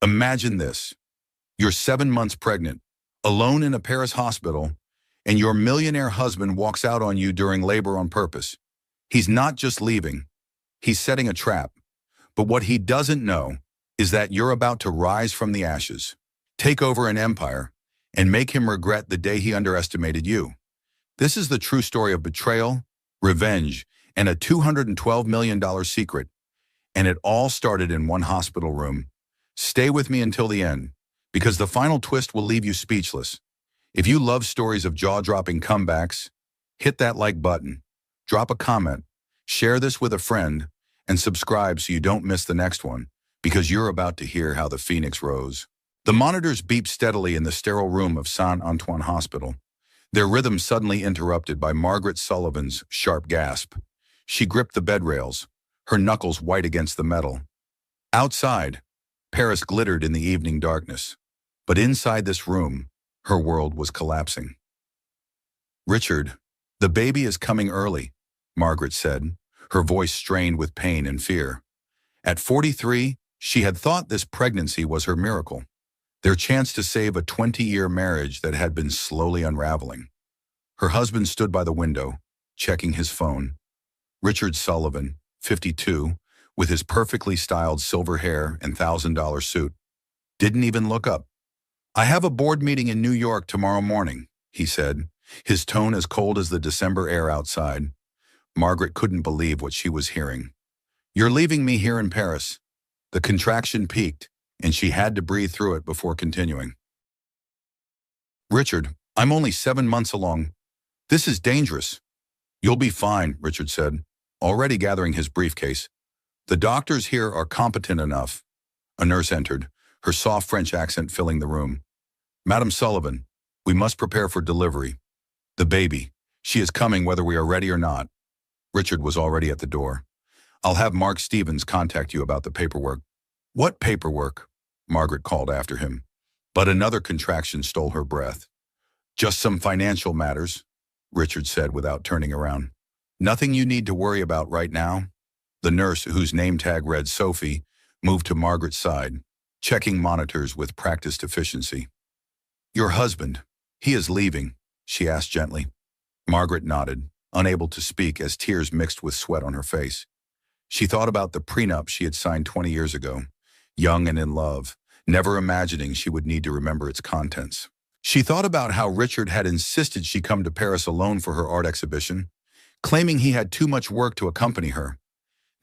Imagine this. You're 7 months pregnant, alone in a Paris hospital, and your millionaire husband walks out on you during labor on purpose. He's not just leaving, he's setting a trap. But what he doesn't know is that you're about to rise from the ashes, take over an empire, and make him regret the day he underestimated you. This is the true story of betrayal, revenge, and a $212 million secret. And it all started in one hospital room. Stay with me until the end, because the final twist will leave you speechless. If you love stories of jaw-dropping comebacks, hit that like button, drop a comment, share this with a friend, and subscribe so you don't miss the next one, because you're about to hear how the phoenix rose. The monitors beeped steadily in the sterile room of Saint-Antoine Hospital, their rhythm suddenly interrupted by Margaret Sullivan's sharp gasp. She gripped the bed rails, her knuckles white against the metal. Outside, Paris glittered in the evening darkness, but inside this room, her world was collapsing. "Richard, the baby is coming early," Margaret said, her voice strained with pain and fear. At 43, she had thought this pregnancy was her miracle, their chance to save a 20-year marriage that had been slowly unraveling. Her husband stood by the window, checking his phone. Richard Sullivan, 52, with his perfectly styled silver hair and $1,000 suit, didn't even look up. "I have a board meeting in New York tomorrow morning," he said, his tone as cold as the December air outside. Margaret couldn't believe what she was hearing. "You're leaving me here in Paris." The contraction peaked, and she had to breathe through it before continuing. "Richard, I'm only 7 months along. This is dangerous." "You'll be fine," Richard said, already gathering his briefcase. "The doctors here are competent enough." A nurse entered, her soft French accent filling the room. "Madam Sullivan, we must prepare for delivery. The baby, she is coming whether we are ready or not." Richard was already at the door. "I'll have Mark Stevens contact you about the paperwork." "What paperwork?" Margaret called after him. But another contraction stole her breath. "Just some financial matters," Richard said without turning around. "Nothing you need to worry about right now." The nurse, whose name tag read Sophie, moved to Margaret's side, checking monitors with practiced efficiency. "Your husband, he is leaving?" she asked gently. Margaret nodded, unable to speak as tears mixed with sweat on her face. She thought about the prenup she had signed 20 years ago, young and in love, never imagining she would need to remember its contents. She thought about how Richard had insisted she come to Paris alone for her art exhibition, claiming he had too much work to accompany her.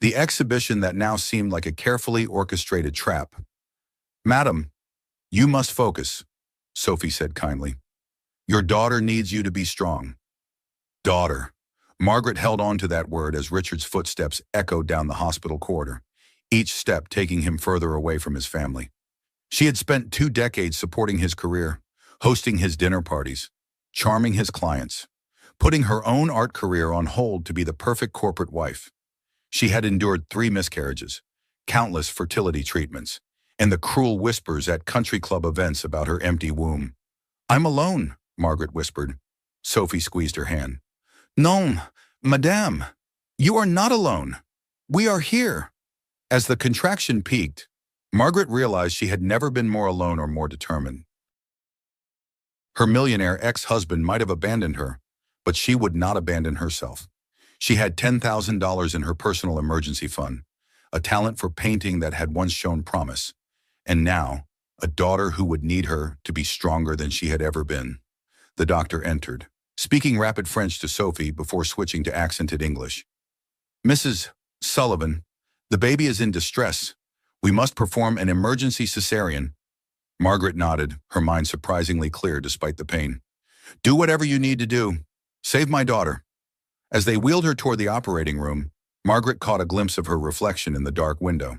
The exhibition that now seemed like a carefully orchestrated trap. "Madam, you must focus," Sophie said kindly. "Your daughter needs you to be strong." Daughter. Margaret held on to that word as Richard's footsteps echoed down the hospital corridor, each step taking him further away from his family. She had spent 2 decades supporting his career, hosting his dinner parties, charming his clients, putting her own art career on hold to be the perfect corporate wife. She had endured 3 miscarriages, countless fertility treatments, and the cruel whispers at country club events about her empty womb. "I'm alone," Margaret whispered. Sophie squeezed her hand. "Non, madame, you are not alone. We are here." As the contraction peaked, Margaret realized she had never been more alone or more determined. Her millionaire ex-husband might have abandoned her, but she would not abandon herself. She had $10,000 in her personal emergency fund, a talent for painting that had once shown promise, and now, a daughter who would need her to be stronger than she had ever been. The doctor entered, speaking rapid French to Sophie before switching to accented English. "Mrs. Sullivan, the baby is in distress. We must perform an emergency cesarean." Margaret nodded, her mind surprisingly clear despite the pain. "Do whatever you need to do. Save my daughter." As they wheeled her toward the operating room, Margaret caught a glimpse of her reflection in the dark window.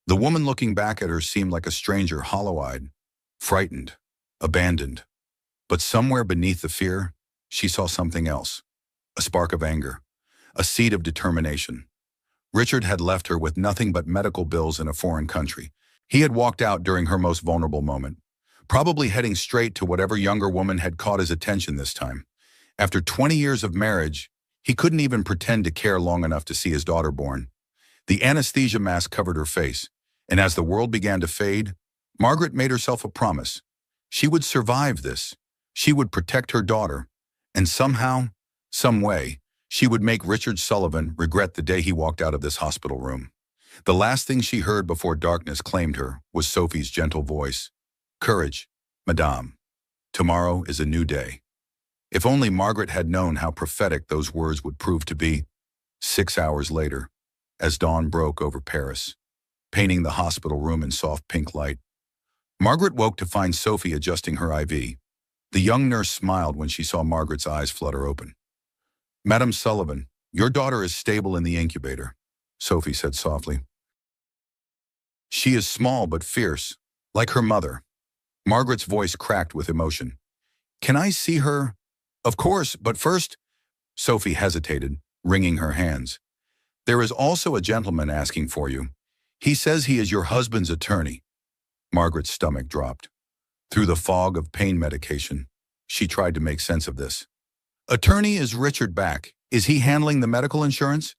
The woman looking back at her seemed like a stranger, hollow-eyed, frightened, abandoned. But somewhere beneath the fear, she saw something else. A spark of anger, a seed of determination. Richard had left her with nothing but medical bills in a foreign country. He had walked out during her most vulnerable moment, probably heading straight to whatever younger woman had caught his attention this time. After 20 years of marriage, he couldn't even pretend to care long enough to see his daughter born. The anesthesia mask covered her face, and as the world began to fade, Margaret made herself a promise. She would survive this. She would protect her daughter. And somehow, some way, she would make Richard Sullivan regret the day he walked out of this hospital room. The last thing she heard before darkness claimed her was Sophie's gentle voice. Courage, madame. Tomorrow is a new day. If only Margaret had known how prophetic those words would prove to be. 6 hours later, as dawn broke over Paris, painting the hospital room in soft pink light, Margaret woke to find Sophie adjusting her IV. The young nurse smiled when she saw Margaret's eyes flutter open. Madam Sullivan, your daughter is stable in the incubator, Sophie said softly. She is small but fierce, like her mother. Margaret's voice cracked with emotion. Can I see her? Of course, but first, Sophie hesitated, wringing her hands. There is also a gentleman asking for you. He says he is your husband's attorney. Margaret's stomach dropped. Through the fog of pain medication, she tried to make sense of this. Attorney is Richard back. Is he handling the medical insurance?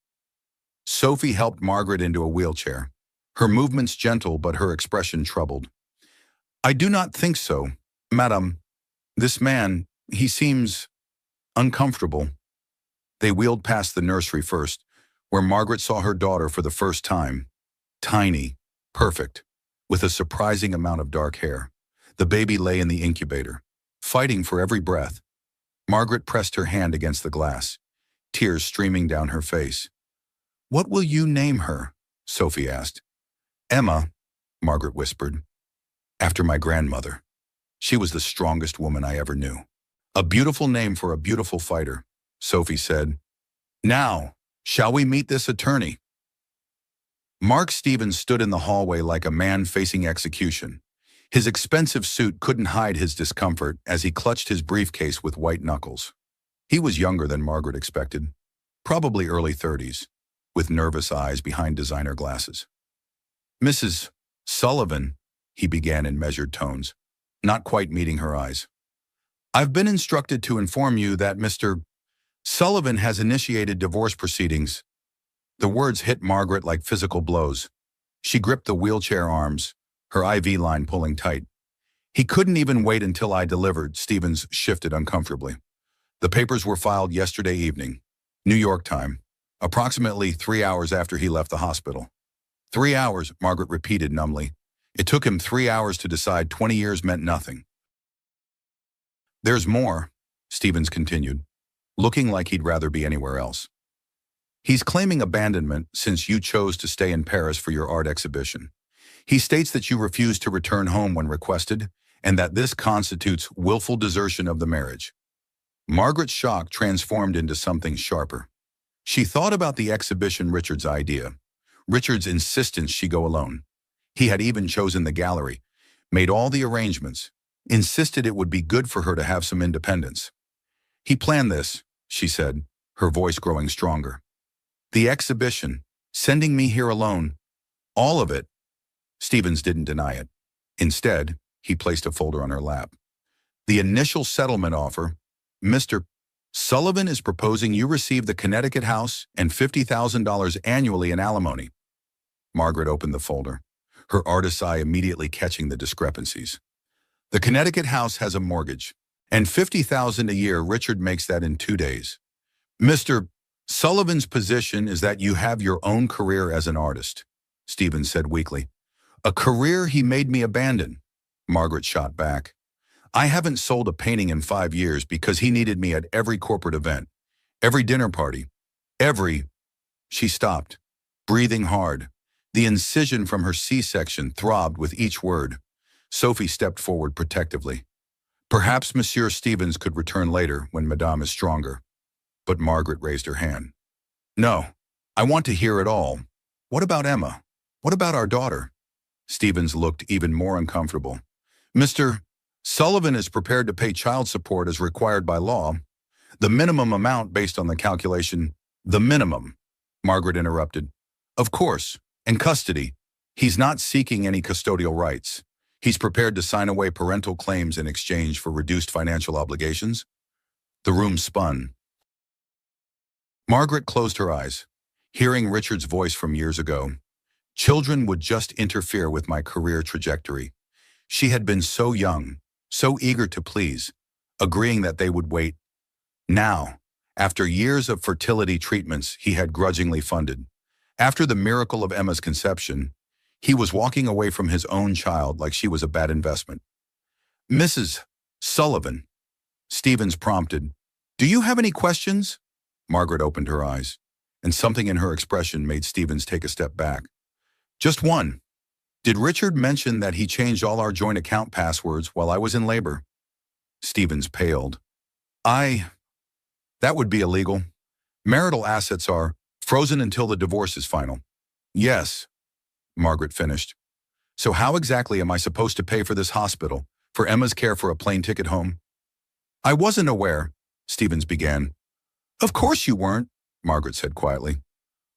Sophie helped Margaret into a wheelchair. Her movements gentle, but her expression troubled. I do not think so, madam. This man, he seems uncomfortable. They wheeled past the nursery first, where Margaret saw her daughter for the first time. Tiny, perfect, with a surprising amount of dark hair. The baby lay in the incubator, fighting for every breath. Margaret pressed her hand against the glass, tears streaming down her face. What will you name her? Sophie asked. Emma, Margaret whispered. After my grandmother. She was the strongest woman I ever knew. A beautiful name for a beautiful fighter, Sophie said. Now, shall we meet this attorney? Mark Stevens stood in the hallway like a man facing execution. His expensive suit couldn't hide his discomfort as he clutched his briefcase with white knuckles. He was younger than Margaret expected, probably early 30s, with nervous eyes behind designer glasses. Mrs. Sullivan, he began in measured tones, not quite meeting her eyes. I've been instructed to inform you that Mr. Sullivan has initiated divorce proceedings. The words hit Margaret like physical blows. She gripped the wheelchair arms, her IV line pulling tight. He couldn't even wait until I delivered, Stevens shifted uncomfortably. The papers were filed yesterday evening, New York time, approximately 3 hours after he left the hospital. 3 hours, Margaret repeated numbly. It took him 3 hours to decide 20 years meant nothing. There's more, Stevens continued, looking like he'd rather be anywhere else. He's claiming abandonment since you chose to stay in Paris for your art exhibition. He states that you refused to return home when requested, and that this constitutes willful desertion of the marriage. Margaret's shock transformed into something sharper. She thought about the exhibition Richard's idea, Richard's insistence she go alone. He had even chosen the gallery, made all the arrangements, insisted it would be good for her to have some independence. He planned this, she said, her voice growing stronger. The exhibition, sending me here alone, all of it. Stevens didn't deny it. Instead, he placed a folder on her lap. The initial settlement offer, Mr. Sullivan is proposing you receive the Connecticut house and $50,000 annually in alimony. Margaret opened the folder, her artist's eye immediately catching the discrepancies. The Connecticut house has a mortgage, and $50,000 a year. Richard makes that in 2 days. Mr. Sullivan's position is that you have your own career as an artist, Stevens said weakly. A career he made me abandon, Margaret shot back. I haven't sold a painting in 5 years because he needed me at every corporate event, every dinner party, every... She stopped, breathing hard. The incision from her C-section throbbed with each word. Sophie stepped forward protectively. Perhaps Monsieur Stevens could return later when Madame is stronger. But Margaret raised her hand. No, I want to hear it all. What about Emma? What about our daughter? Stevens looked even more uncomfortable. Mr. Sullivan is prepared to pay child support as required by law. The minimum amount based on the calculation. The minimum, Margaret interrupted. Of course, and custody. He's not seeking any custodial rights. He's prepared to sign away parental claims in exchange for reduced financial obligations. The room spun. Margaret closed her eyes, hearing Richard's voice from years ago. Children would just interfere with my career trajectory. She had been so young, so eager to please, agreeing that they would wait. Now, after years of fertility treatments he had grudgingly funded, after the miracle of Emma's conception, he was walking away from his own child like she was a bad investment. "Mrs. Sullivan," Stevens prompted. "Do you have any questions?" Margaret opened her eyes, and something in her expression made Stevens take a step back. "Just one. Did Richard mention that he changed all our joint account passwords while I was in labor?" Stevens paled. That would be illegal. Marital assets are frozen until the divorce is final." "Yes," Margaret finished. "So how exactly am I supposed to pay for this hospital, for Emma's care, for a plane ticket home?" "I wasn't aware," Stevens began. "Of course you weren't," Margaret said quietly.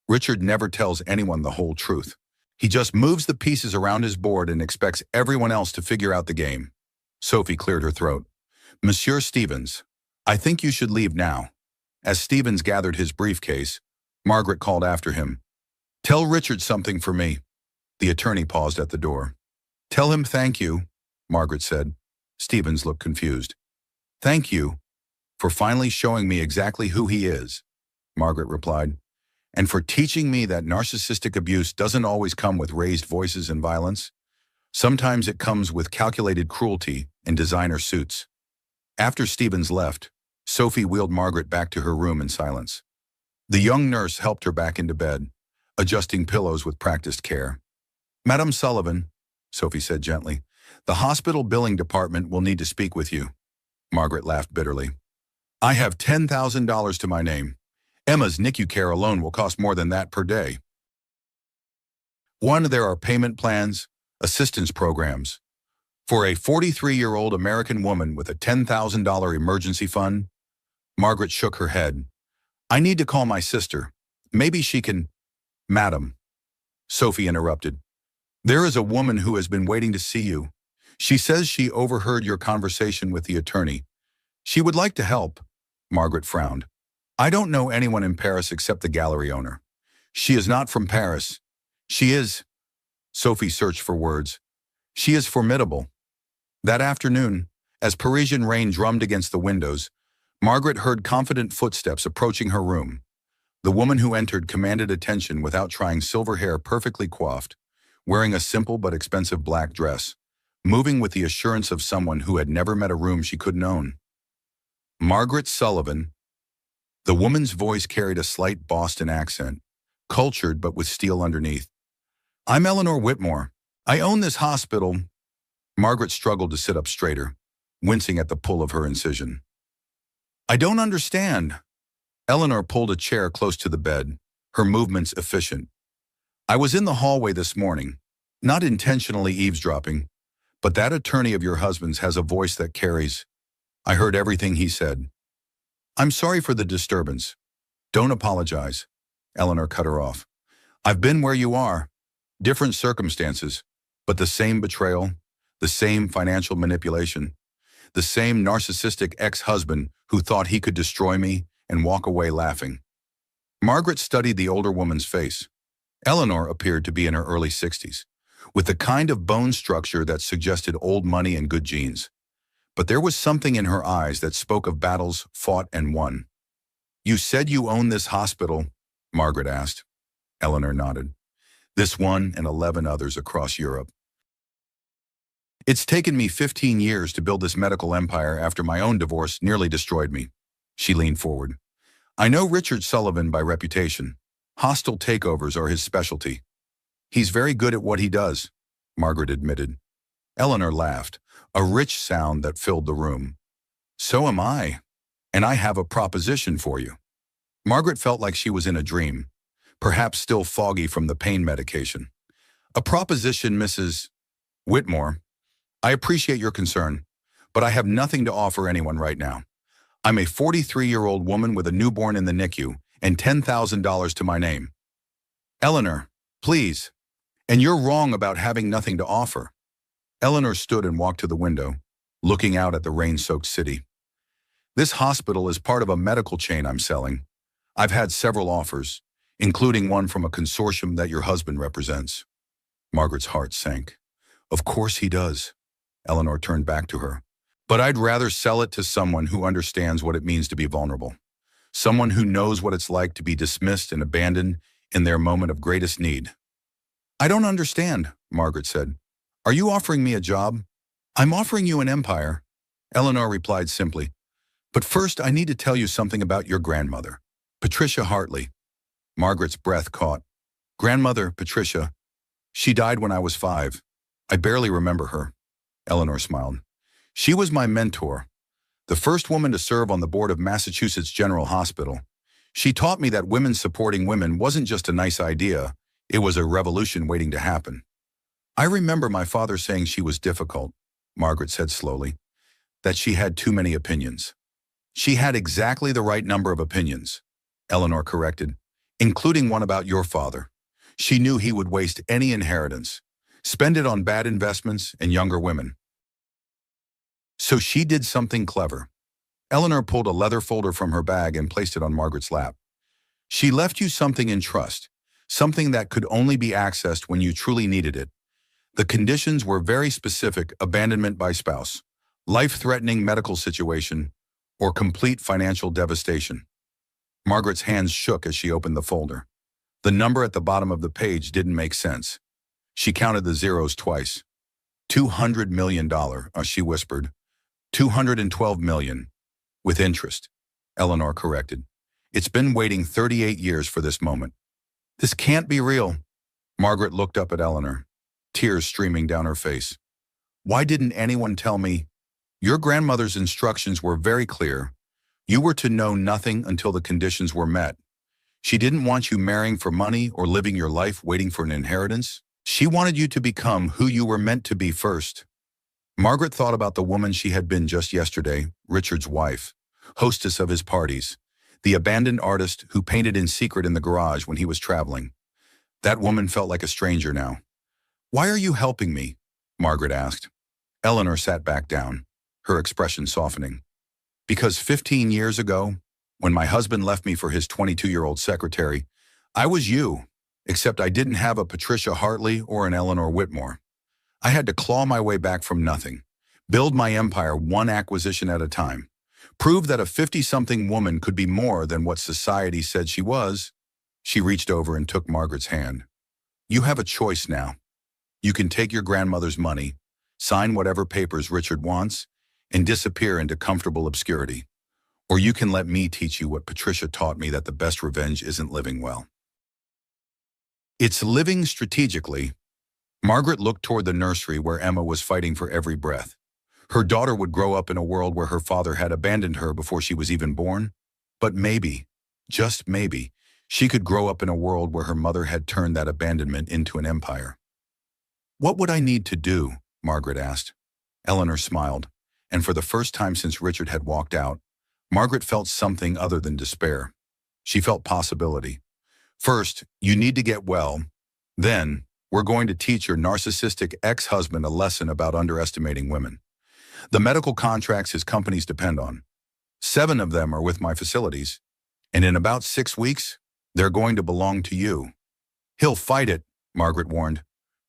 "Richard never tells anyone the whole truth. He just moves the pieces around his board and expects everyone else to figure out the game." Sophie cleared her throat. "Monsieur Stevens, I think you should leave now." As Stevens gathered his briefcase, Margaret called after him. "Tell Richard something for me." The attorney paused at the door. "Tell him thank you," Margaret said. Stevens looked confused. "Thank you for finally showing me exactly who he is," Margaret replied, "and for teaching me that narcissistic abuse doesn't always come with raised voices and violence. Sometimes it comes with calculated cruelty and designer suits." After Stevens left, Sophie wheeled Margaret back to her room in silence. The young nurse helped her back into bed, adjusting pillows with practiced care. "Madam Sullivan," Sophie said gently, "the hospital billing department will need to speak with you." Margaret laughed bitterly. "I have $10,000 to my name. Emma's NICU care alone will cost more than that per day. One, there are payment plans, assistance programs. For a 43-year-old American woman with a $10,000 emergency fund?" Margaret shook her head. "I need to call my sister. Maybe she can—" "Madam," Sophie interrupted, "there is a woman who has been waiting to see you. She says she overheard your conversation with the attorney. She would like to help." Margaret frowned. "I don't know anyone in Paris except the gallery owner. She is not from Paris. She is—" Sophie searched for words. "She is formidable." That afternoon, as Parisian rain drummed against the windows, Margaret heard confident footsteps approaching her room. The woman who entered commanded attention without trying, silver hair perfectly coiffed, wearing a simple but expensive black dress, moving with the assurance of someone who had never met a room she couldn't own. "Margaret Sullivan." The woman's voice carried a slight Boston accent, cultured but with steel underneath. "I'm Eleanor Whitmore. I own this hospital." Margaret struggled to sit up straighter, wincing at the pull of her incision. "I don't understand." Eleanor pulled a chair close to the bed, her movements efficient. "I was in the hallway this morning, not intentionally eavesdropping, but that attorney of your husband's has a voice that carries. I heard everything he said." "I'm sorry for the disturbance." "Don't apologize," Eleanor cut her off. "I've been where you are. Different circumstances, but the same betrayal, the same financial manipulation, the same narcissistic ex-husband who thought he could destroy me and walk away laughing." Margaret studied the older woman's face. Eleanor appeared to be in her early 60s, with the kind of bone structure that suggested old money and good genes. But there was something in her eyes that spoke of battles fought and won. "You said you own this hospital?" Margaret asked. Eleanor nodded. "This one and 11 others across Europe. It's taken me 15 years to build this medical empire after my own divorce nearly destroyed me." She leaned forward. "I know Richard Sullivan by reputation. Hostile takeovers are his specialty. He's very good at what he does," Margaret admitted. Eleanor laughed, a rich sound that filled the room. "So am I, and I have a proposition for you." Margaret felt like she was in a dream, perhaps still foggy from the pain medication. "A proposition, Mrs. Whitmore. I appreciate your concern, but I have nothing to offer anyone right now. I'm a 43-year-old woman with a newborn in the NICU and $10,000 to my name." "Eleanor, please. And you're wrong about having nothing to offer." Eleanor stood and walked to the window, looking out at the rain-soaked city. "This hospital is part of a medical chain I'm selling. I've had several offers, including one from a consortium that your husband represents." Margaret's heart sank. "Of course he does." Eleanor turned back to her. But I'd rather sell it to someone who understands what it means to be vulnerable. Someone who knows what it's like to be dismissed and abandoned in their moment of greatest need. I don't understand, Margaret said. Are you offering me a job? I'm offering you an empire, Eleanor replied simply. But first, I need to tell you something about your grandmother, Patricia Hartley. Margaret's breath caught. Grandmother, Patricia. She died when I was 5. I barely remember her. Eleanor smiled. She was my mentor, the first woman to serve on the board of Massachusetts General Hospital. She taught me that women supporting women wasn't just a nice idea, it was a revolution waiting to happen. I remember my father saying she was difficult, Margaret said slowly, that she had too many opinions. She had exactly the right number of opinions, Eleanor corrected, including one about your father. She knew he would waste any inheritance, spend it on bad investments and younger women. So she did something clever. Eleanor pulled a leather folder from her bag and placed it on Margaret's lap. She left you something in trust, something that could only be accessed when you truly needed it. The conditions were very specific: abandonment by spouse, life-threatening medical situation, or complete financial devastation. Margaret's hands shook as she opened the folder. The number at the bottom of the page didn't make sense. She counted the zeros twice. $200 million, she whispered. $212 million. With interest, Eleanor corrected. It's been waiting 38 years for this moment. This can't be real. Margaret looked up at Eleanor, tears streaming down her face. Why didn't anyone tell me? Your grandmother's instructions were very clear. You were to know nothing until the conditions were met. She didn't want you marrying for money or living your life waiting for an inheritance. She wanted you to become who you were meant to be first. Margaret thought about the woman she had been just yesterday, Richard's wife, hostess of his parties, the abandoned artist who painted in secret in the garage when he was traveling. That woman felt like a stranger now. Why are you helping me? Margaret asked. Eleanor sat back down, her expression softening. Because 15 years ago, when my husband left me for his 22-year-old secretary, I was you, except I didn't have a Patricia Hartley or an Eleanor Whitmore. I had to claw my way back from nothing, build my empire one acquisition at a time, prove that a 50-something woman could be more than what society said she was. She reached over and took Margaret's hand. You have a choice now. You can take your grandmother's money, sign whatever papers Richard wants, and disappear into comfortable obscurity. Or you can let me teach you what Patricia taught me, that the best revenge isn't living well. It's living strategically. Margaret looked toward the nursery where Emma was fighting for every breath. Her daughter would grow up in a world where her father had abandoned her before she was even born. But maybe, just maybe, she could grow up in a world where her mother had turned that abandonment into an empire. What would I need to do? Margaret asked. Eleanor smiled, and for the first time since Richard had walked out, Margaret felt something other than despair. She felt possibility. First, you need to get well. Then, we're going to teach your narcissistic ex-husband a lesson about underestimating women. The medical contracts his companies depend on. 7 of them are with my facilities, and in about 6 weeks, they're going to belong to you. He'll fight it, Margaret warned.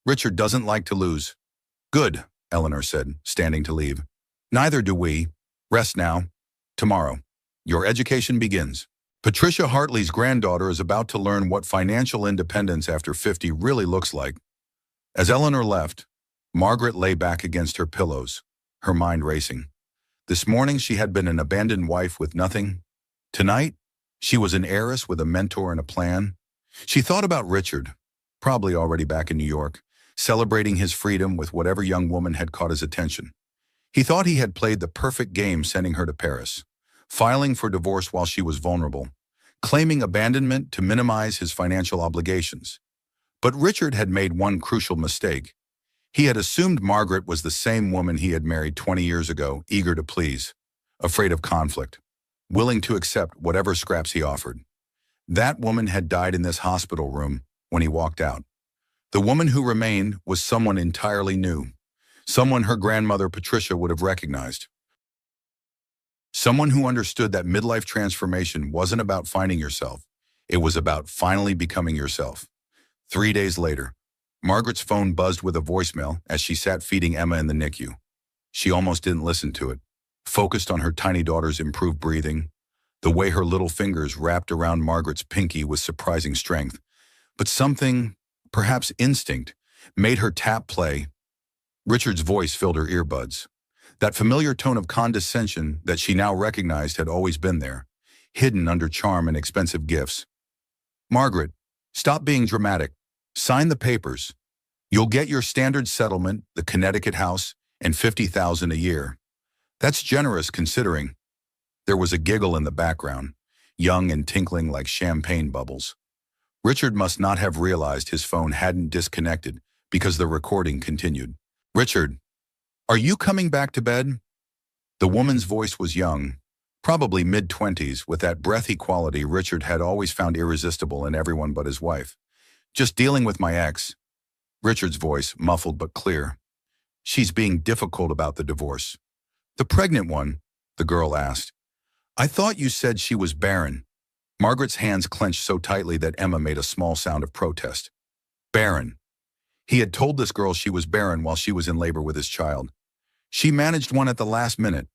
Richard doesn't like to lose. Good, Eleanor said, standing to leave. Neither do we. Rest now. Tomorrow, your education begins. Patricia Hartley's granddaughter is about to learn what financial independence after 50 really looks like. As Eleanor left, Margaret lay back against her pillows, her mind racing. This morning she had been an abandoned wife with nothing. Tonight, she was an heiress with a mentor and a plan. She thought about Richard, probably already back in New York, celebrating his freedom with whatever young woman had caught his attention. He thought he had played the perfect game sending her to Paris, filing for divorce while she was vulnerable, claiming abandonment to minimize his financial obligations. But Richard had made one crucial mistake. He had assumed Margaret was the same woman he had married 20 years ago, eager to please, afraid of conflict, willing to accept whatever scraps he offered. That woman had died in this hospital room when he walked out. The woman who remained was someone entirely new, someone her grandmother Patricia would have recognized. Someone who understood that midlife transformation wasn't about finding yourself. It was about finally becoming yourself. 3 days later, Margaret's phone buzzed with a voicemail as she sat feeding Emma in the NICU. She almost didn't listen to it, focused on her tiny daughter's improved breathing, the way her little fingers wrapped around Margaret's pinky with surprising strength. But something, perhaps instinct, made her tap play. Richard's voice filled her earbuds. That familiar tone of condescension that she now recognized had always been there, hidden under charm and expensive gifts. "Margaret, stop being dramatic. Sign the papers. You'll get your standard settlement, the Connecticut house, and $50,000 a year. That's generous considering." There was a giggle in the background, young and tinkling like champagne bubbles. Richard must not have realized his phone hadn't disconnected because the recording continued. "Richard, are you coming back to bed?" The woman's voice was young, probably mid-20s, with that breathy quality Richard had always found irresistible in everyone but his wife. "Just dealing with my ex." Richard's voice, muffled but clear. "She's being difficult about the divorce." "The pregnant one?" the girl asked. "I thought you said she was barren." Margaret's hands clenched so tightly that Emma made a small sound of protest. Barren. He had told this girl she was barren while she was in labor with his child. "She managed one at the last minute."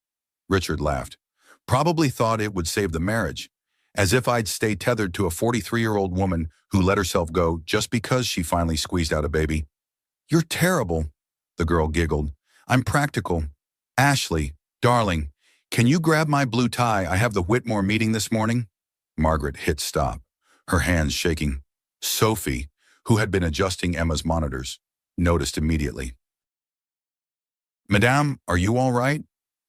Richard laughed. "Probably thought it would save the marriage. As if I'd stay tethered to a 43-year-old woman who let herself go just because she finally squeezed out a baby." "You're terrible," the girl giggled. "I'm practical. Ashley, darling, can you grab my blue tie? I have the Whitmore meeting this morning." Margaret hit stop, her hands shaking. Sophie, who had been adjusting Emma's monitors, noticed immediately. "Madame, are you all right?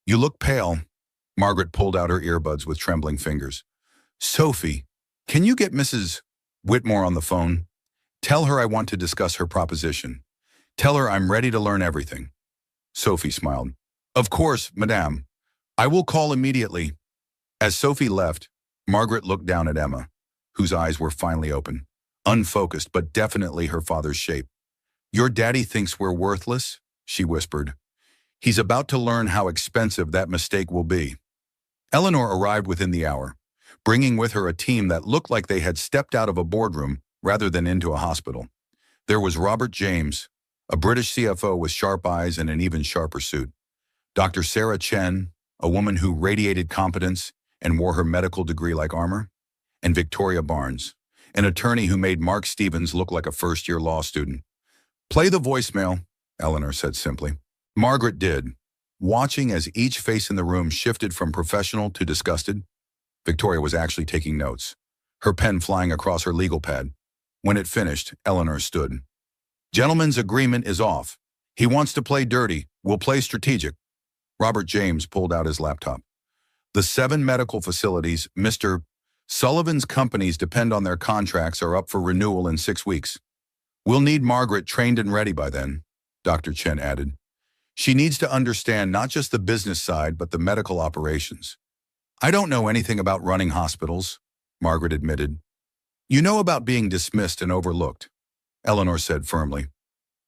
You look pale." Margaret pulled out her earbuds with trembling fingers. "Sophie, can you get Mrs. Whitmore on the phone? Tell her I want to discuss her proposition. Tell her I'm ready to learn everything." Sophie smiled. "Of course, madame. I will call immediately." As Sophie left, Margaret looked down at Emma, whose eyes were finally open, unfocused but definitely her father's shape. "Your daddy thinks we're worthless," she whispered. "He's about to learn how expensive that mistake will be." Eleanor arrived within the hour, bringing with her a team that looked like they had stepped out of a boardroom rather than into a hospital. There was Robert James, a British CFO with sharp eyes and an even sharper suit. Dr. Sarah Chen, a woman who radiated competence and wore her medical degree like armor. And Victoria Barnes, an attorney who made Mark Stevens look like a first-year law student. "Play the voicemail," Eleanor said simply. Margaret did, watching as each face in the room shifted from professional to disgusted. Victoria was actually taking notes, her pen flying across her legal pad. When it finished, Eleanor stood. "Gentleman's agreement is off. He wants to play dirty. We'll play strategic." Robert James pulled out his laptop. "The 7 medical facilities Mr. Sullivan's companies depend on their contracts are up for renewal in 6 weeks. We'll need Margaret trained and ready by then," Dr. Chen added. "She needs to understand not just the business side, but the medical operations." "I don't know anything about running hospitals," Margaret admitted. "You know about being dismissed and overlooked," Eleanor said firmly.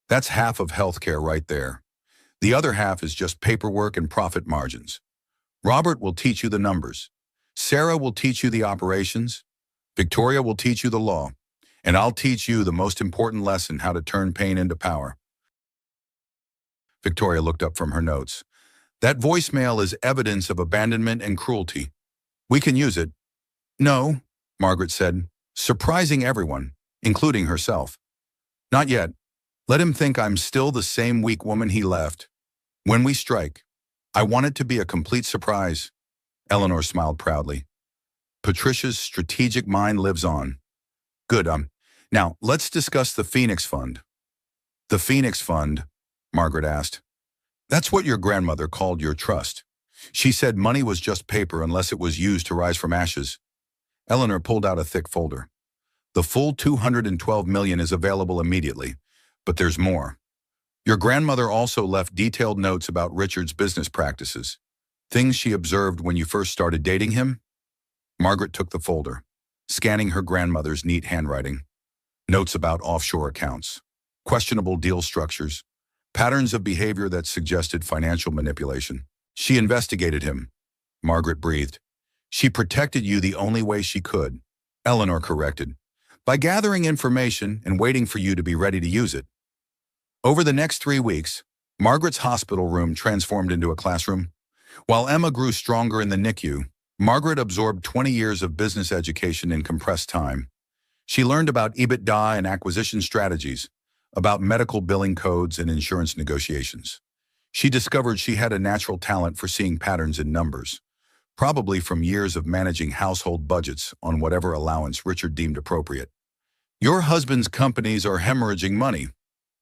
"That's half of healthcare right there. The other half is just paperwork and profit margins. Robert will teach you the numbers. Sarah will teach you the operations. Victoria will teach you the law. And I'll teach you the most important lesson, how to turn pain into power." Victoria looked up from her notes. "That voicemail is evidence of abandonment and cruelty. We can use it." "No," Margaret said, surprising everyone, including herself. "Not yet. Let him think I'm still the same weak woman he left. When we strike, I want it to be a complete surprise." Eleanor smiled proudly. Patricia's strategic mind lives on. "Good, now let's discuss the Phoenix Fund." "The Phoenix Fund?" Margaret asked. "That's what your grandmother called your trust. She said money was just paper unless it was used to rise from ashes." Eleanor pulled out a thick folder. "The full $212 million is available immediately, but there's more. Your grandmother also left detailed notes about Richard's business practices, things she observed when you first started dating him." Margaret took the folder, scanning her grandmother's neat handwriting. Notes about offshore accounts, questionable deal structures, patterns of behavior that suggested financial manipulation. "She investigated him," Margaret breathed. "She protected you the only way she could," Eleanor corrected, "by gathering information and waiting for you to be ready to use it. Over the next 3 weeks, Margaret's hospital room transformed into a classroom. While Emma grew stronger in the NICU, Margaret absorbed 20 years of business education in compressed time. She learned about EBITDA and acquisition strategies, about medical billing codes and insurance negotiations. She discovered she had a natural talent for seeing patterns in numbers, probably from years of managing household budgets on whatever allowance Richard deemed appropriate. "Your husband's companies are hemorrhaging money,"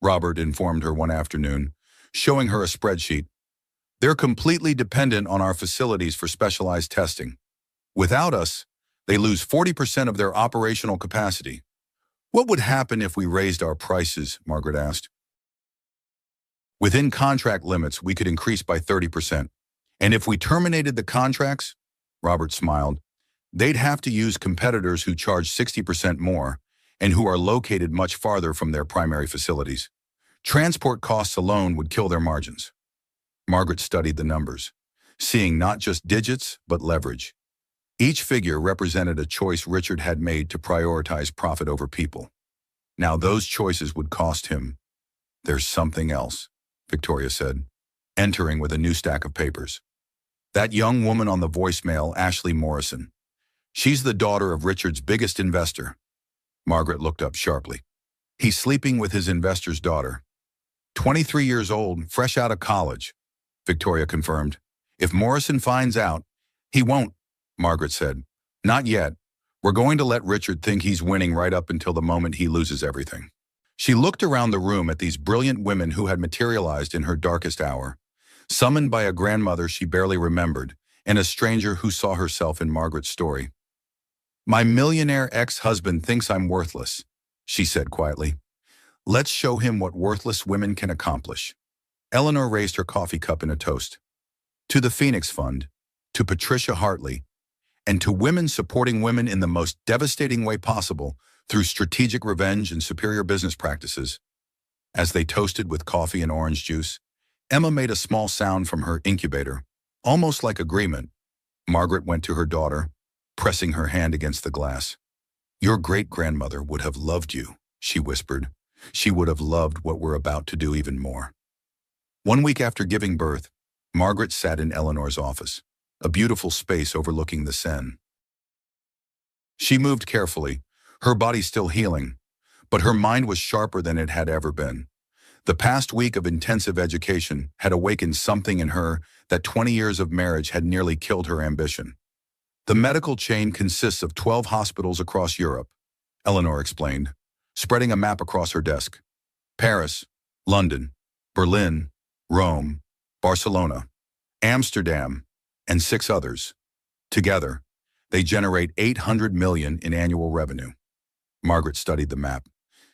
Robert informed her one afternoon, showing her a spreadsheet. "They're completely dependent on our facilities for specialized testing. Without us, they lose 40% of their operational capacity." "What would happen if we raised our prices?" Margaret asked. "Within contract limits, we could increase by 30%. And if we terminated the contracts," Robert smiled, "they'd have to use competitors who charge 60% more and who are located much farther from their primary facilities. Transport costs alone would kill their margins." Margaret studied the numbers, seeing not just digits, but leverage. Each figure represented a choice Richard had made to prioritize profit over people. Now those choices would cost him. "There's something else," Victoria said, entering with a new stack of papers. "That young woman on the voicemail, Ashley Morrison. She's the daughter of Richard's biggest investor." Margaret looked up sharply. "He's sleeping with his investor's daughter. 23 years old, fresh out of college," Victoria confirmed. "If Morrison finds out—" "He won't," Margaret said. "Not yet. We're going to let Richard think he's winning right up until the moment he loses everything." She looked around the room at these brilliant women who had materialized in her darkest hour, summoned by a grandmother she barely remembered and a stranger who saw herself in Margaret's story. "My millionaire ex-husband thinks I'm worthless," she said quietly. "Let's show him what worthless women can accomplish." Eleanor raised her coffee cup in a toast. "To the Phoenix Fund, to Patricia Hartley, and to women supporting women in the most devastating way possible through strategic revenge and superior business practices." As they toasted with coffee and orange juice, Emma made a small sound from her incubator, almost like agreement. Margaret went to her daughter, pressing her hand against the glass. "Your great-grandmother would have loved you," she whispered. "She would have loved what we're about to do even more." 1 week after giving birth, Margaret sat in Eleanor's office, a beautiful space overlooking the Seine. She moved carefully, her body still healing, but her mind was sharper than it had ever been. The past week of intensive education had awakened something in her that 20 years of marriage had nearly killed her ambition. "The medical chain consists of 12 hospitals across Europe," Eleanor explained, spreading a map across her desk. "Paris, London, Berlin, Rome, Barcelona, Amsterdam, and 6 others. Together, they generate 800 million in annual revenue." Margaret studied the map,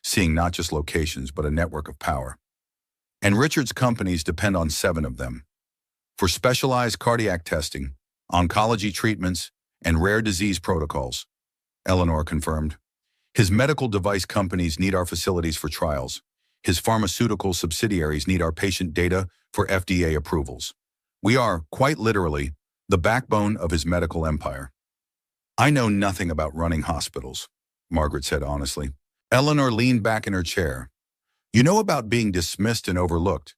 seeing not just locations but a network of power. "And Richard's companies depend on 7 of them. For specialized cardiac testing, oncology treatments, and rare disease protocols," Eleanor confirmed. "His medical device companies need our facilities for trials. His pharmaceutical subsidiaries need our patient data for FDA approvals. We are, quite literally, the backbone of his medical empire." "I know nothing about running hospitals," Margaret said honestly. Eleanor leaned back in her chair. "You know about being dismissed and overlooked.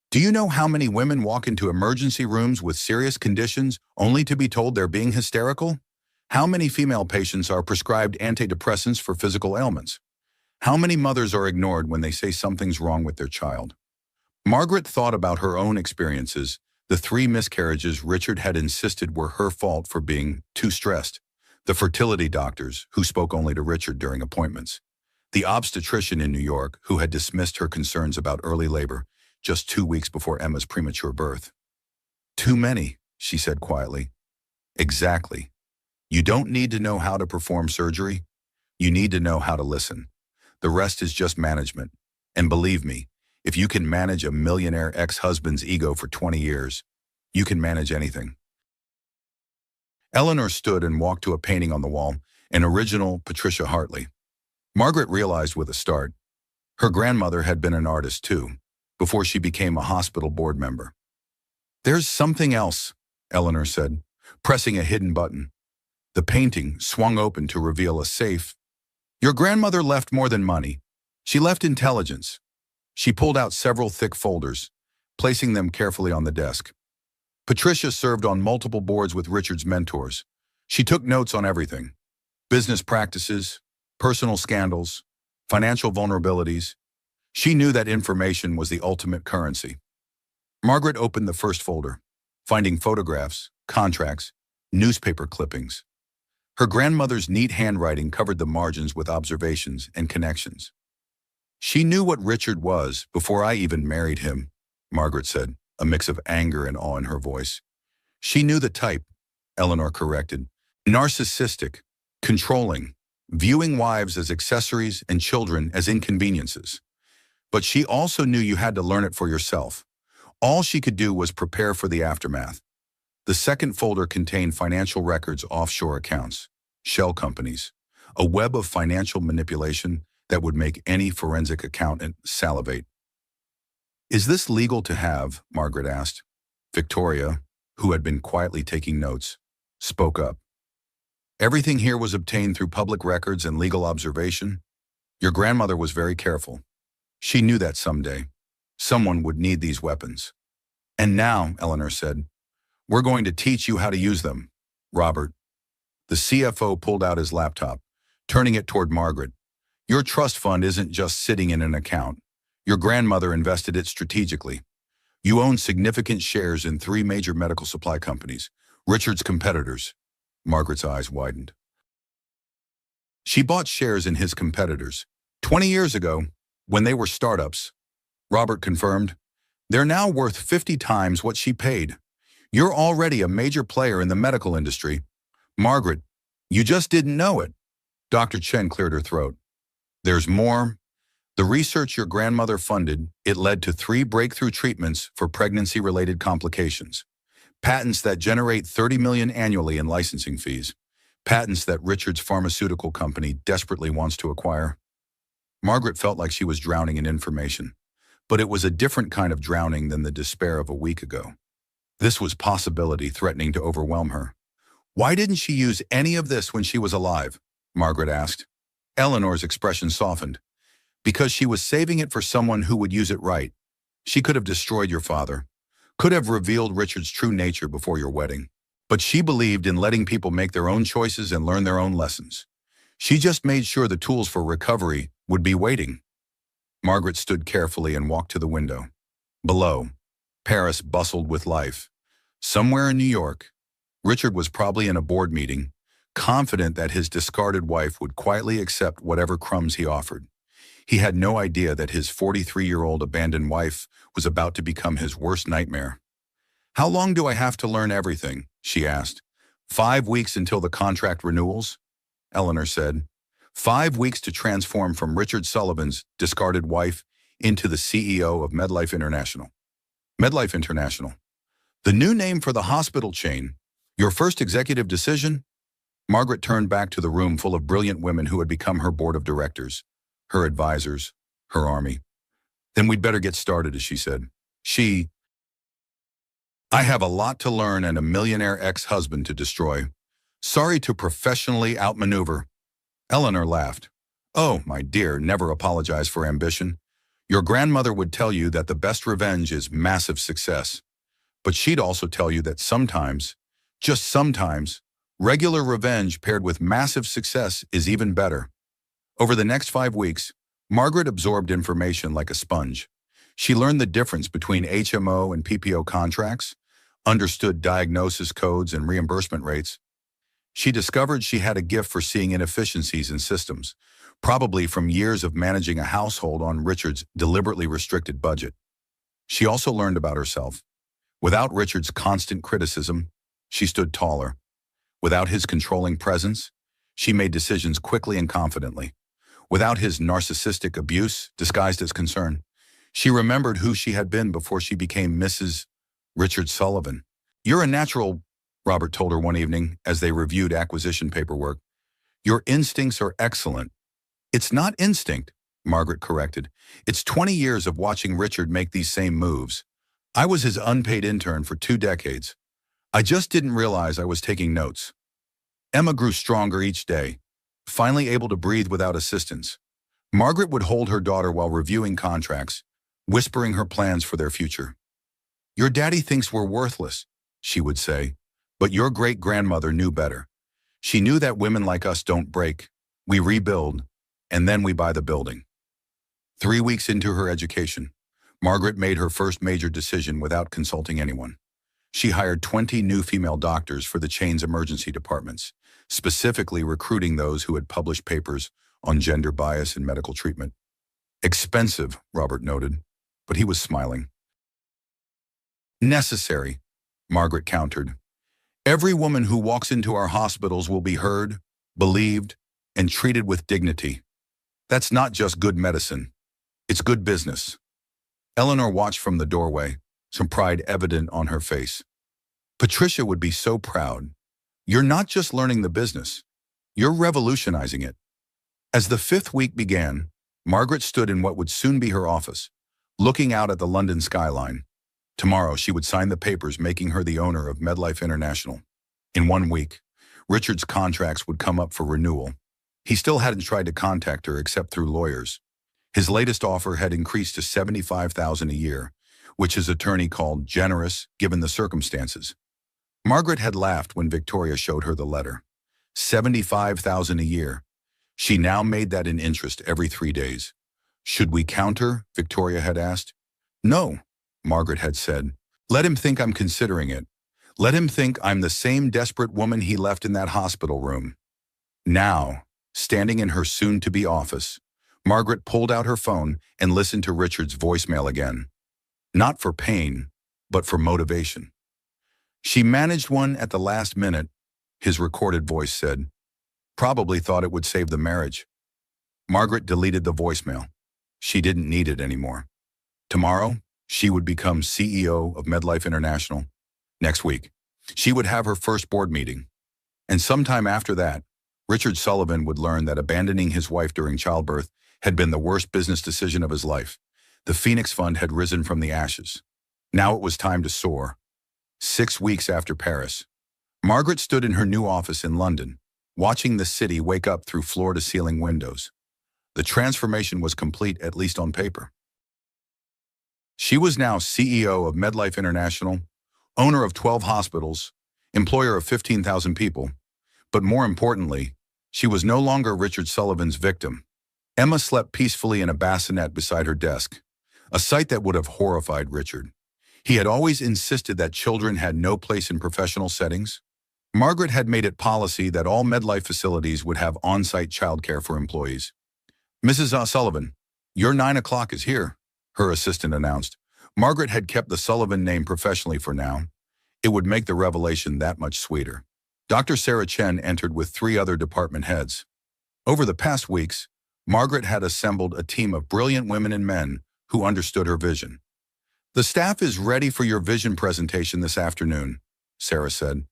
Do you know how many women walk into emergency rooms with serious conditions only to be told they're being hysterical? How many female patients are prescribed antidepressants for physical ailments? How many mothers are ignored when they say something's wrong with their child?" Margaret thought about her own experiences, the 3 miscarriages Richard had insisted were her fault for being too stressed, the fertility doctors who spoke only to Richard during appointments, the obstetrician in New York who had dismissed her concerns about early labor just 2 weeks before Emma's premature birth. "Too many," she said quietly. "Exactly. You don't need to know how to perform surgery. You need to know how to listen. The rest is just management. And believe me, if you can manage a millionaire ex-husband's ego for 20 years, you can manage anything." Eleanor stood and walked to a painting on the wall, an original Patricia Hartley. Margaret realized with a start, her grandmother had been an artist too, before she became a hospital board member. "There's something else," Eleanor said, pressing a hidden button. The painting swung open to reveal a safe. "Your grandmother left more than money. She left intelligence." She pulled out several thick folders, placing them carefully on the desk. Patricia served on multiple boards with Richard's mentors. She took notes on everything: business practices, personal scandals, financial vulnerabilities. She knew that information was the ultimate currency. Margaret opened the first folder, finding photographs, contracts, newspaper clippings. Her grandmother's neat handwriting covered the margins with observations and connections. "She knew what Richard was before I even married him," Margaret said, a mix of anger and awe in her voice. "She knew the type," Eleanor corrected. "Narcissistic, controlling, viewing wives as accessories and children as inconveniences. But she also knew you had to learn it for yourself. All she could do was prepare for the aftermath." The second folder contained financial records, offshore accounts, shell companies, a web of financial manipulation that would make any forensic accountant salivate. "Is this legal to have?" Margaret asked. Victoria, who had been quietly taking notes, spoke up. "Everything here was obtained through public records and legal observation. Your grandmother was very careful. She knew that someday someone would need these weapons. And now," Eleanor said, "we're going to teach you how to use them." Robert, the CFO, pulled out his laptop, turning it toward Margaret. "Your trust fund isn't just sitting in an account. Your grandmother invested it strategically. You own significant shares in 3 major medical supply companies, Richard's competitors." Margaret's eyes widened. "She bought shares in his competitors 20 years ago when they were startups," Robert confirmed. "They're now worth 50 times what she paid. You're already a major player in the medical industry. Margaret, you just didn't know it." Dr. Chen cleared her throat. "There's more. The research your grandmother funded, it led to 3 breakthrough treatments for pregnancy-related complications. Patents that generate $30 million annually in licensing fees. Patents that Richard's pharmaceutical company desperately wants to acquire." Margaret felt like she was drowning in information, but it was a different kind of drowning than the despair of a week ago. This was possibility threatening to overwhelm her. "Why didn't she use any of this when she was alive?" Margaret asked. Eleanor's expression softened. "Because she was saving it for someone who would use it right. She could have destroyed your father, could have revealed Richard's true nature before your wedding. But she believed in letting people make their own choices and learn their own lessons. She just made sure the tools for recovery would be waiting." Margaret stood carefully and walked to the window. Below, Paris bustled with life. Somewhere in New York, Richard was probably in a board meeting, confident that his discarded wife would quietly accept whatever crumbs he offered. He had no idea that his 43-year-old abandoned wife was about to become his worst nightmare. "How long do I have to learn everything?" she asked. 5 weeks until the contract renewals," Eleanor said. 5 weeks to transform from Richard Sullivan's discarded wife into the CEO of MedLife International. MedLife International. The new name for the hospital chain. Your first executive decision? Margaret turned back to the room full of brilliant women who had become her board of directors, her advisors, her army. "Then we'd better get started," as she said. "I have a lot to learn and a millionaire ex-husband to destroy. Sorry to professionally outmaneuver." Eleanor laughed. "Oh, my dear, never apologize for ambition. Your grandmother would tell you that the best revenge is massive success. But she'd also tell you that sometimes, just sometimes, regular revenge paired with massive success is even better." Over the next 5 weeks, Margaret absorbed information like a sponge. She learned the difference between HMO and PPO contracts, understood diagnosis codes and reimbursement rates. She discovered she had a gift for seeing inefficiencies in systems, probably from years of managing a household on Richard's deliberately restricted budget. She also learned about herself. Without Richard's constant criticism, she stood taller. Without his controlling presence, she made decisions quickly and confidently. Without his narcissistic abuse disguised as concern, she remembered who she had been before she became Mrs. Richard Sullivan. "You're a natural," Robert told her one evening as they reviewed acquisition paperwork. "Your instincts are excellent." "It's not instinct," Margaret corrected. "It's 20 years of watching Richard make these same moves. I was his unpaid intern for 2 decades. I just didn't realize I was taking notes." Emma grew stronger each day, finally able to breathe without assistance. Margaret would hold her daughter while reviewing contracts, whispering her plans for their future. Your daddy thinks we're worthless, she would say, but your great-grandmother knew better. She knew that women like us don't break. We rebuild, and then we buy the building. 3 weeks into her education, Margaret made her first major decision without consulting anyone. She hired 20 new female doctors for the chain's emergency departments, specifically recruiting those who had published papers on gender bias in medical treatment. Expensive, Robert noted, but he was smiling. Necessary, Margaret countered. Every woman who walks into our hospitals will be heard, believed, and treated with dignity. That's not just good medicine. It's good business. Eleanor watched from the doorway, some pride evident on her face. Patricia would be so proud. You're not just learning the business. You're revolutionizing it. As the 5th week began, Margaret stood in what would soon be her office, looking out at the London skyline. Tomorrow, she would sign the papers making her the owner of MedLife International. In 1 week, Richard's contracts would come up for renewal. He still hadn't tried to contact her except through lawyers. His latest offer had increased to $75,000 a year, which his attorney called generous given the circumstances. Margaret had laughed when Victoria showed her the letter. $75,000 a year. She now made that in interest every 3 days. Should we counter? Victoria had asked. No, Margaret had said. Let him think I'm considering it. Let him think I'm the same desperate woman he left in that hospital room. Now, standing in her soon-to-be office, Margaret pulled out her phone and listened to Richard's voicemail again. Not for pain, but for motivation. She managed one at the last minute, his recorded voice said. Probably thought it would save the marriage. Margaret deleted the voicemail. She didn't need it anymore. Tomorrow, she would become CEO of MedLife International. Next week, she would have her first board meeting. And sometime after that, Richard Sullivan would learn that abandoning his wife during childbirth had been the worst business decision of his life. The Phoenix Fund had risen from the ashes. Now it was time to soar. 6 weeks after Paris, Margaret stood in her new office in London, watching the city wake up through floor-to-ceiling windows. The transformation was complete, at least on paper. She was now CEO of MedLife International, owner of 12 hospitals, employer of 15,000 people. But more importantly, she was no longer Richard Sullivan's victim. Emma slept peacefully in a bassinet beside her desk, a sight that would have horrified Richard. He had always insisted that children had no place in professional settings. Margaret had made it policy that all MedLife facilities would have on-site childcare for employees. Mrs. Sullivan, your 9 o'clock is here, her assistant announced. Margaret had kept the Sullivan name professionally for now. It would make the revelation that much sweeter. Dr. Sarah Chen entered with 3 other department heads. Over the past weeks, Margaret had assembled a team of brilliant women and men who understood her vision. The staff is ready for your vision presentation this afternoon, Sarah said.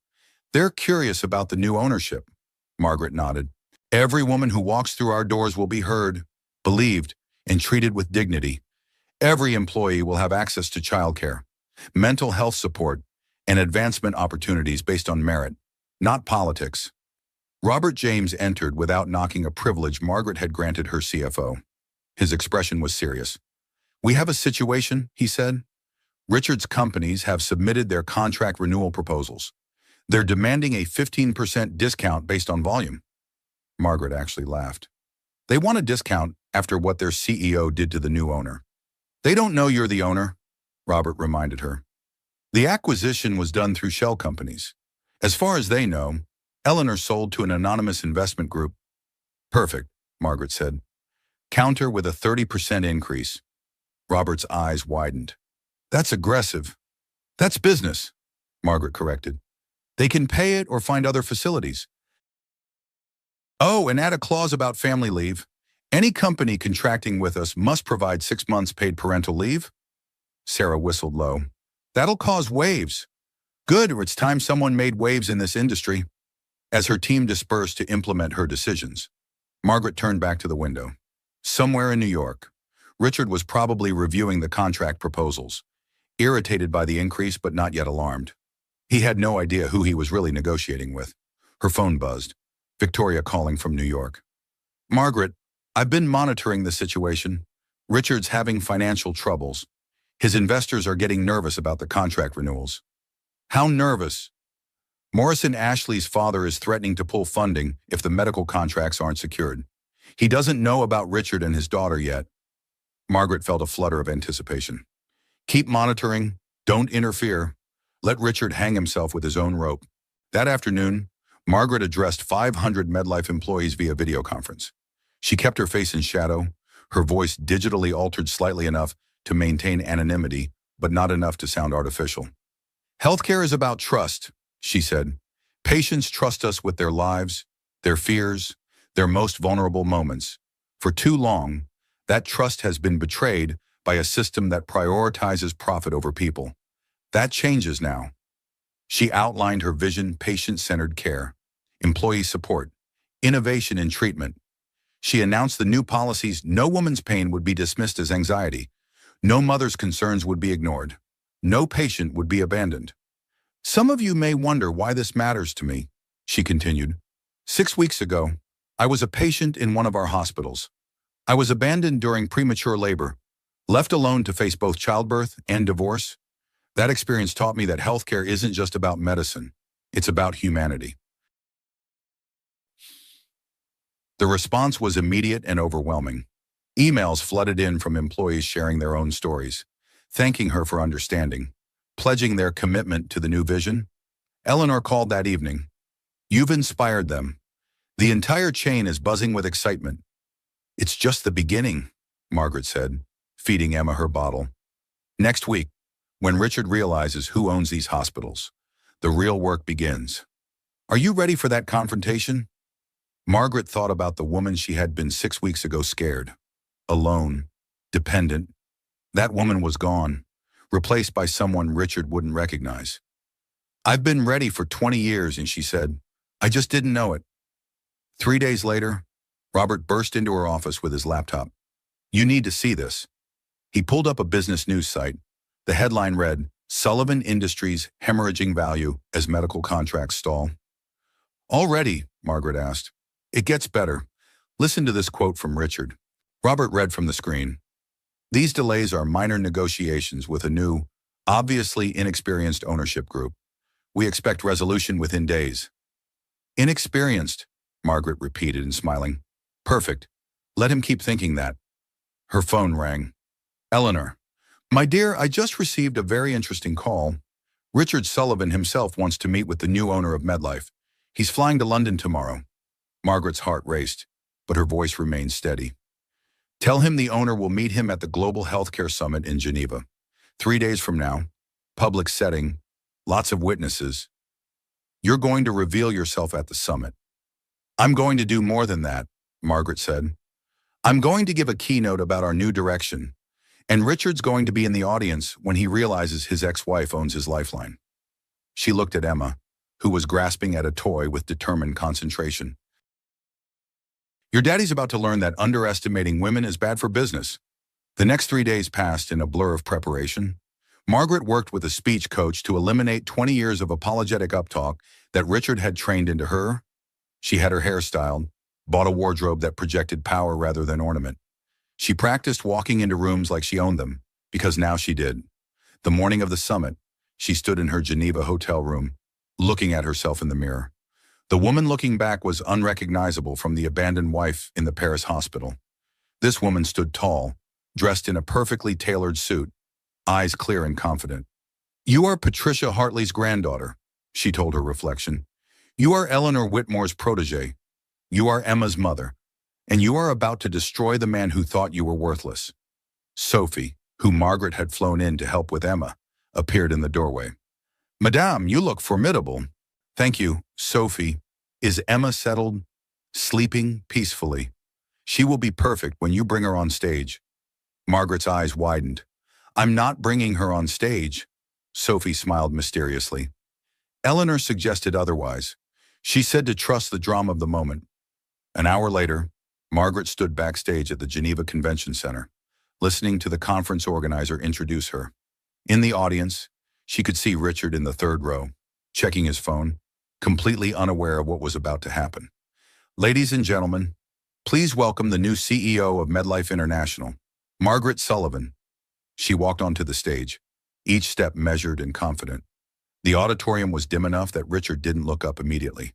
They're curious about the new ownership. Margaret nodded. Every woman who walks through our doors will be heard, believed, and treated with dignity. Every employee will have access to childcare, mental health support, and advancement opportunities based on merit, not politics. Robert James entered without knocking a privilege Margaret had granted her CFO. His expression was serious. We have a situation, he said. Richard's companies have submitted their contract renewal proposals. They're demanding a 15% discount based on volume. Margaret actually laughed. They want a discount after what their CEO did to the new owner. They don't know you're the owner, Robert reminded her. The acquisition was done through shell companies. As far as they know, Eleanor sold to an anonymous investment group. Perfect, Margaret said. Counter with a 30% increase. Robert's eyes widened. That's aggressive. That's business, Margaret corrected. They can pay it or find other facilities. Oh, and add a clause about family leave. Any company contracting with us must provide 6 months paid parental leave. Sarah whistled low. That'll cause waves. Good, or it's time someone made waves in this industry. As her team dispersed to implement her decisions, Margaret turned back to the window. Somewhere in New York, Richard was probably reviewing the contract proposals, irritated by the increase but not yet alarmed. He had no idea who he was really negotiating with. Her phone buzzed. Victoria calling from New York. Margaret, I've been monitoring the situation. Richard's having financial troubles. His investors are getting nervous about the contract renewals. How nervous? Morrison Ashley's father is threatening to pull funding if the medical contracts aren't secured. He doesn't know about Richard and his daughter yet. Margaret felt a flutter of anticipation. Keep monitoring. Don't interfere. Let Richard hang himself with his own rope. That afternoon, Margaret addressed 500 MedLife employees via video conference. She kept her face in shadow, her voice digitally altered slightly enough to maintain anonymity, but not enough to sound artificial. Healthcare is about trust, she said. Patients trust us with their lives, their fears, their most vulnerable moments. For too long, that trust has been betrayed by a system that prioritizes profit over people. That changes now. She outlined her vision: patient-centered care, employee support, innovation in treatment. She announced the new policies: no woman's pain would be dismissed as anxiety, no mother's concerns would be ignored, no patient would be abandoned. Some of you may wonder why this matters to me, she continued. 6 weeks ago, I was a patient in one of our hospitals. I was abandoned during premature labor, left alone to face both childbirth and divorce. That experience taught me that healthcare isn't just about medicine, it's about humanity. The response was immediate and overwhelming. Emails flooded in from employees sharing their own stories, thanking her for understanding, pledging their commitment to the new vision. Eleanor called that evening. You've inspired them. The entire chain is buzzing with excitement. It's just the beginning, Margaret said, feeding Emma her bottle. Next week, when Richard realizes who owns these hospitals, the real work begins. Are you ready for that confrontation? Margaret thought about the woman she had been 6 weeks ago, scared, alone, dependent. That woman was gone, replaced by someone Richard wouldn't recognize. I've been ready for 20 years, and she said, I just didn't know it. 3 days later, Robert burst into her office with his laptop. You need to see this. He pulled up a business news site. The headline read, Sullivan Industries hemorrhaging value as medical contracts stall. Already, Margaret asked. It gets better. Listen to this quote from Richard. Robert read from the screen. These delays are minor negotiations with a new, obviously inexperienced ownership group. We expect resolution within days. Inexperienced, Margaret repeated and smiling. Perfect. Let him keep thinking that. Her phone rang. Eleanor. My dear, I just received a very interesting call. Richard Sullivan himself wants to meet with the new owner of MedLife. He's flying to London tomorrow. Margaret's heart raced, but her voice remained steady. Tell him the owner will meet him at the Global Healthcare Summit in Geneva. 3 days from now. Public setting. Lots of witnesses. You're going to reveal yourself at the summit. I'm going to do more than that, Margaret said. I'm going to give a keynote about our new direction. And Richard's going to be in the audience when he realizes his ex-wife owns his lifeline. She looked at Emma, who was grasping at a toy with determined concentration. Your daddy's about to learn that underestimating women is bad for business. The next 3 days passed in a blur of preparation. Margaret worked with a speech coach to eliminate 20 years of apologetic uptalk that Richard had trained into her. She had her hair styled, bought a wardrobe that projected power rather than ornament. She practiced walking into rooms like she owned them, because now she did. The morning of the summit, she stood in her Geneva hotel room, looking at herself in the mirror. The woman looking back was unrecognizable from the abandoned wife in the Paris hospital. This woman stood tall, dressed in a perfectly tailored suit, eyes clear and confident. You are Patricia Hartley's granddaughter, she told her reflection. You are Eleanor Whitmore's protege. You are Emma's mother. And you are about to destroy the man who thought you were worthless. Sophie, who Margaret had flown in to help with Emma, appeared in the doorway. Madame, you look formidable. Thank you, Sophie. Is Emma settled? Sleeping peacefully. She will be perfect when you bring her on stage. Margaret's eyes widened. I'm not bringing her on stage. Sophie smiled mysteriously. Eleanor suggested otherwise. She said to trust the drama of the moment. An hour later, Margaret stood backstage at the Geneva Convention Center, listening to the conference organizer introduce her. In the audience, she could see Richard in the third row, checking his phone, completely unaware of what was about to happen. Ladies and gentlemen, please welcome the new CEO of MedLife International, Margaret Sullivan. She walked onto the stage, each step measured and confident. The auditorium was dim enough that Richard didn't look up immediately.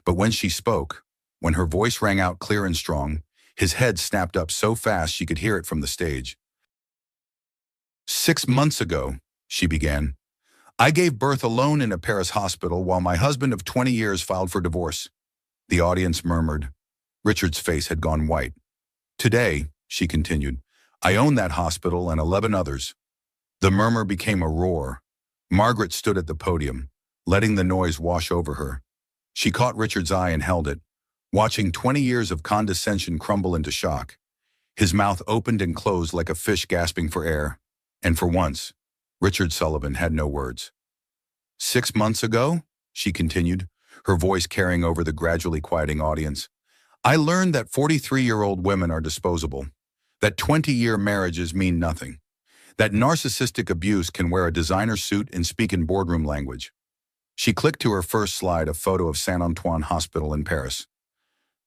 But when she spoke, when her voice rang out clear and strong, his head snapped up so fast she could hear it from the stage. 6 months ago, she began, I gave birth alone in a Paris hospital while my husband of 20 years filed for divorce. The audience murmured. Richard's face had gone white. Today, she continued, I own that hospital and 11 others. The murmur became a roar. Margaret stood at the podium, letting the noise wash over her. She caught Richard's eye and held it, watching 20 years of condescension crumble into shock. His mouth opened and closed like a fish gasping for air. And for once, Richard Sullivan had no words. 6 months ago, she continued, her voice carrying over the gradually quieting audience, I learned that 43-year-old women are disposable, that 20-year marriages mean nothing, that narcissistic abuse can wear a designer suit and speak in boardroom language. She clicked to her first slide a photo of Saint-Antoine Hospital in Paris.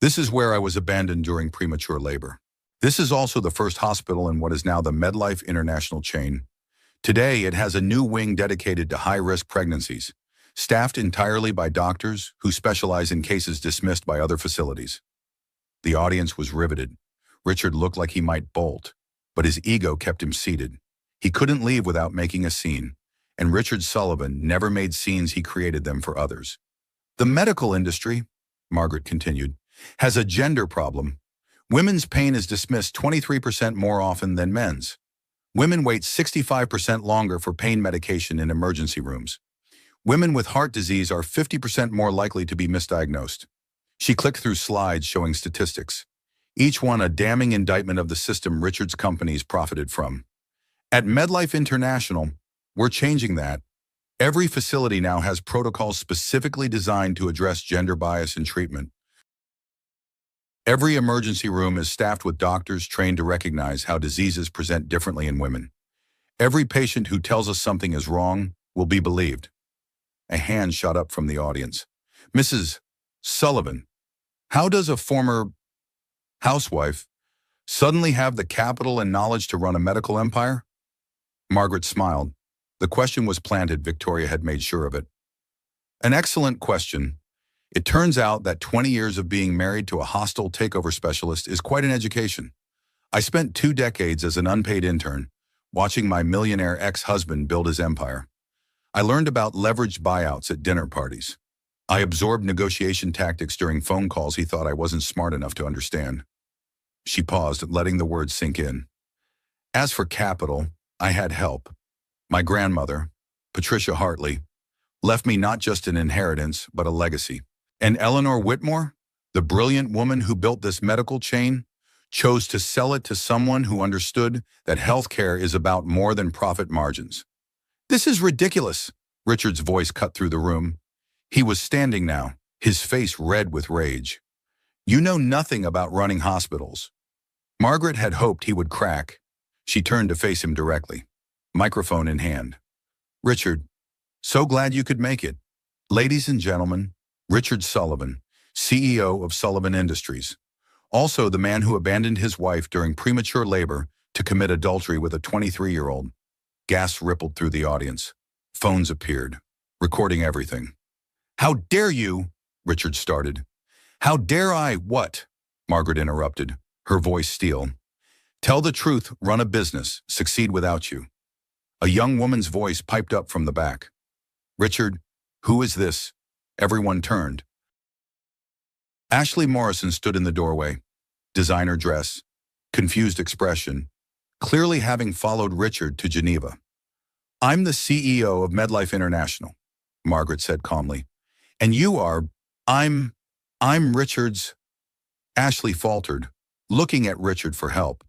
This is where I was abandoned during premature labor. This is also the first hospital in what is now the MedLife International chain. Today, it has a new wing dedicated to high-risk pregnancies, staffed entirely by doctors who specialize in cases dismissed by other facilities. The audience was riveted. Richard looked like he might bolt, but his ego kept him seated. He couldn't leave without making a scene, and Richard Sullivan never made scenes, he created them for others. The medical industry, Margaret continued, has a gender problem. Women's pain is dismissed 23% more often than men's. Women wait 65% longer for pain medication in emergency rooms. Women with heart disease are 50% more likely to be misdiagnosed. She clicked through slides showing statistics, each one a damning indictment of the system Richard's companies profited from. At MedLife International, we're changing that. Every facility now has protocols specifically designed to address gender bias in treatment. Every emergency room is staffed with doctors trained to recognize how diseases present differently in women. Every patient who tells us something is wrong will be believed. A hand shot up from the audience. Mrs. Sullivan, how does a former housewife suddenly have the capital and knowledge to run a medical empire? Margaret smiled. The question was planted, Victoria had made sure of it. An excellent question. It turns out that 20 years of being married to a hostile takeover specialist is quite an education. I spent 2 decades as an unpaid intern, watching my millionaire ex-husband build his empire. I learned about leveraged buyouts at dinner parties. I absorbed negotiation tactics during phone calls he thought I wasn't smart enough to understand. She paused, letting the words sink in. As for capital, I had help. My grandmother, Patricia Hartley, left me not just an inheritance, but a legacy. And Eleanor Whitmore, the brilliant woman who built this medical chain, chose to sell it to someone who understood that healthcare is about more than profit margins. This is ridiculous, Richard's voice cut through the room. He was standing now, his face red with rage. You know nothing about running hospitals. Margaret had hoped he would crack. She turned to face him directly, microphone in hand. Richard, so glad you could make it. Ladies and gentlemen, Richard Sullivan, CEO of Sullivan Industries. Also the man who abandoned his wife during premature labor to commit adultery with a 23-year-old. Gasps rippled through the audience. Phones appeared, recording everything. How dare you? Richard started. How dare I what? Margaret interrupted, her voice steel. Tell the truth, run a business, succeed without you. A young woman's voice piped up from the back. Richard, who is this? Everyone turned. Ashley Morrison stood in the doorway, designer dress, confused expression, clearly having followed Richard to Geneva. I'm the CEO of MedLife International, Margaret said calmly. And you are, I'm Richard's. Ashley faltered, looking at Richard for help.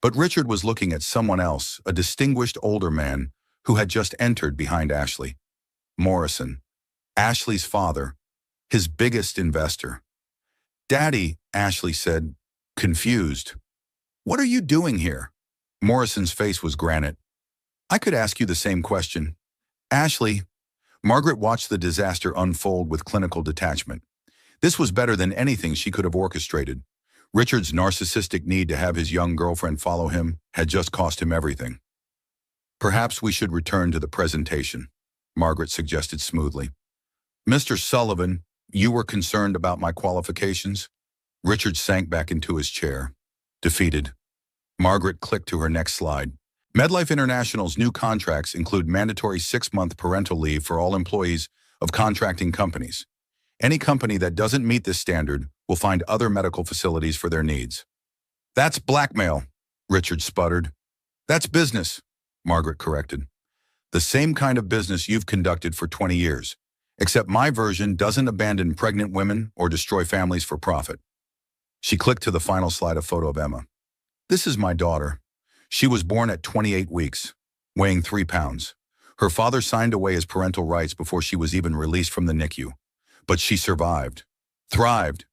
But Richard was looking at someone else, a distinguished older man who had just entered behind Ashley. Morrison, Ashley's father, his biggest investor. Daddy, Ashley said, confused. What are you doing here? Morrison's face was granite. I could ask you the same question. Ashley, Margaret watched the disaster unfold with clinical detachment. This was better than anything she could have orchestrated. Richard's narcissistic need to have his young girlfriend follow him had just cost him everything. Perhaps we should return to the presentation, Margaret suggested smoothly. Mr. Sullivan, you were concerned about my qualifications? Richard sank back into his chair, defeated. Margaret clicked to her next slide. MedLife International's new contracts include mandatory 6-month parental leave for all employees of contracting companies. Any company that doesn't meet this standard will find other medical facilities for their needs. That's blackmail, Richard sputtered. That's business, Margaret corrected. The same kind of business you've conducted for 20 years, except my version doesn't abandon pregnant women or destroy families for profit. She clicked to the final slide, a photo of Emma. This is my daughter. She was born at 28 weeks, weighing 3 pounds. Her father signed away his parental rights before she was even released from the NICU. But she survived, thrived,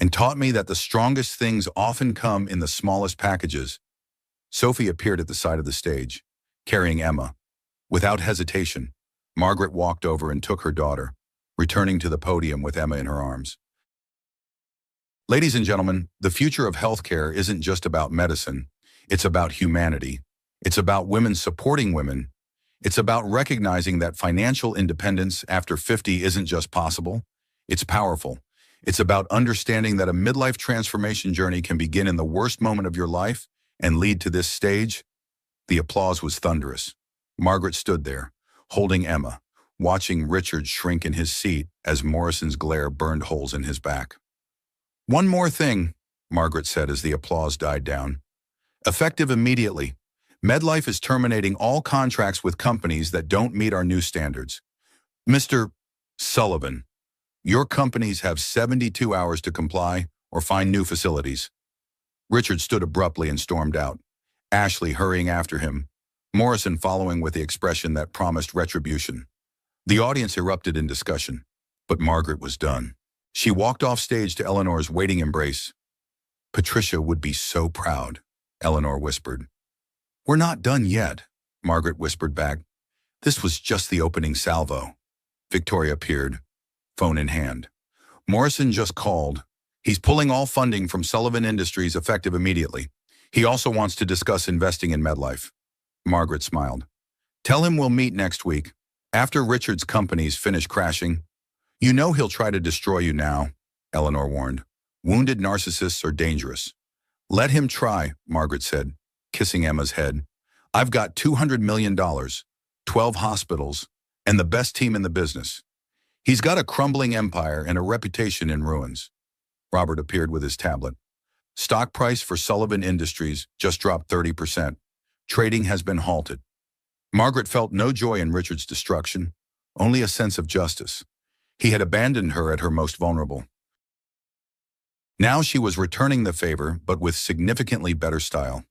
and taught me that the strongest things often come in the smallest packages. Sophie appeared at the side of the stage, carrying Emma. Without hesitation, Margaret walked over and took her daughter, returning to the podium with Emma in her arms. Ladies and gentlemen, the future of healthcare isn't just about medicine. It's about humanity. It's about women supporting women. It's about recognizing that financial independence after 50 isn't just possible, it's powerful. It's about understanding that a midlife transformation journey can begin in the worst moment of your life and lead to this stage. The applause was thunderous. Margaret stood there, holding Emma, watching Richard shrink in his seat as Morrison's glare burned holes in his back. One more thing, Margaret said as the applause died down. Effective immediately, MedLife is terminating all contracts with companies that don't meet our new standards. Mr. Sullivan, your companies have 72 hours to comply or find new facilities. Richard stood abruptly and stormed out, Ashley hurrying after him, Morrison following with the expression that promised retribution. The audience erupted in discussion, but Margaret was done. She walked off stage to Eleanor's waiting embrace. Patricia would be so proud, Eleanor whispered. We're not done yet, Margaret whispered back. This was just the opening salvo. Victoria appeared, phone in hand. Morrison just called. He's pulling all funding from Sullivan Industries effective immediately. He also wants to discuss investing in MedLife. Margaret smiled. Tell him we'll meet next week, after Richard's companies finish crashing. You know he'll try to destroy you now, Eleanor warned. Wounded narcissists are dangerous. Let him try, Margaret said, kissing Emma's head. I've got $200 million, 12 hospitals, and the best team in the business. He's got a crumbling empire and a reputation in ruins. Robert appeared with his tablet. Stock price for Sullivan Industries just dropped 30%. Trading has been halted. Margaret felt no joy in Richard's destruction, only a sense of justice. He had abandoned her at her most vulnerable. Now she was returning the favor, but with significantly better style.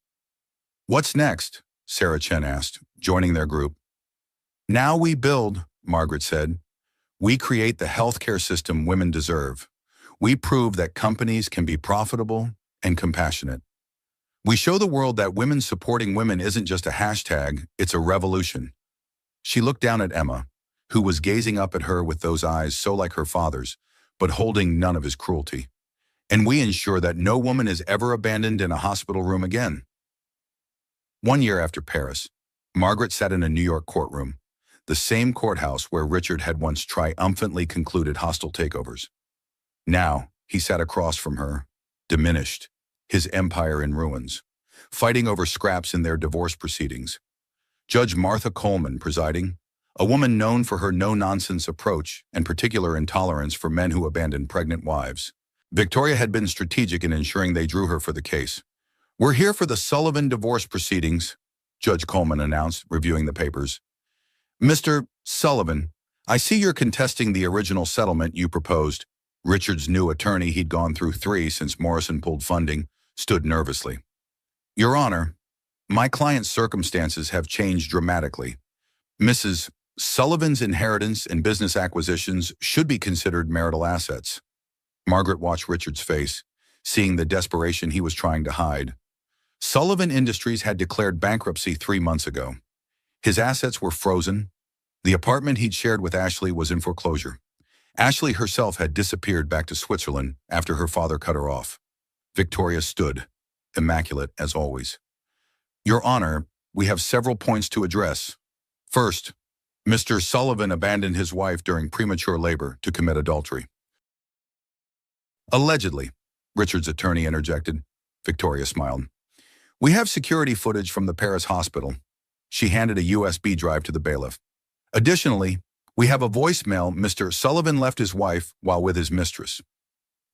What's next? Sarah Chen asked, joining their group. Now we build, Margaret said. We create the healthcare system women deserve. We prove that companies can be profitable and compassionate. We show the world that women supporting women isn't just a hashtag, it's a revolution. She looked down at Emma, who was gazing up at her with those eyes so like her father's, but holding none of his cruelty. And we ensure that no woman is ever abandoned in a hospital room again. 1 year after Paris, Margaret sat in a New York courtroom, the same courthouse where Richard had once triumphantly concluded hostile takeovers. Now, he sat across from her, diminished, his empire in ruins, fighting over scraps in their divorce proceedings. Judge Martha Coleman presiding, a woman known for her no-nonsense approach and particular intolerance for men who abandon pregnant wives. Victoria had been strategic in ensuring they drew her for the case. We're here for the Sullivan divorce proceedings, Judge Coleman announced, reviewing the papers. Mr. Sullivan, I see you're contesting the original settlement you proposed. Richard's new attorney, he'd gone through 3 since Morrison pulled funding, stood nervously. Your Honor, my client's circumstances have changed dramatically. Mrs. Sullivan's inheritance and business acquisitions should be considered marital assets. Margaret watched Richard's face, seeing the desperation he was trying to hide. Sullivan Industries had declared bankruptcy 3 months ago. His assets were frozen. The apartment he'd shared with Ashley was in foreclosure. Ashley herself had disappeared back to Switzerland after her father cut her off. Victoria stood, immaculate as always. Your Honor, we have several points to address. First, Mr. Sullivan abandoned his wife during premature labor to commit adultery. Allegedly, Richard's attorney interjected. Victoria smiled. We have security footage from the Paris hospital. She handed a USB drive to the bailiff. Additionally, we have a voicemail Mr. Sullivan left his wife while with his mistress.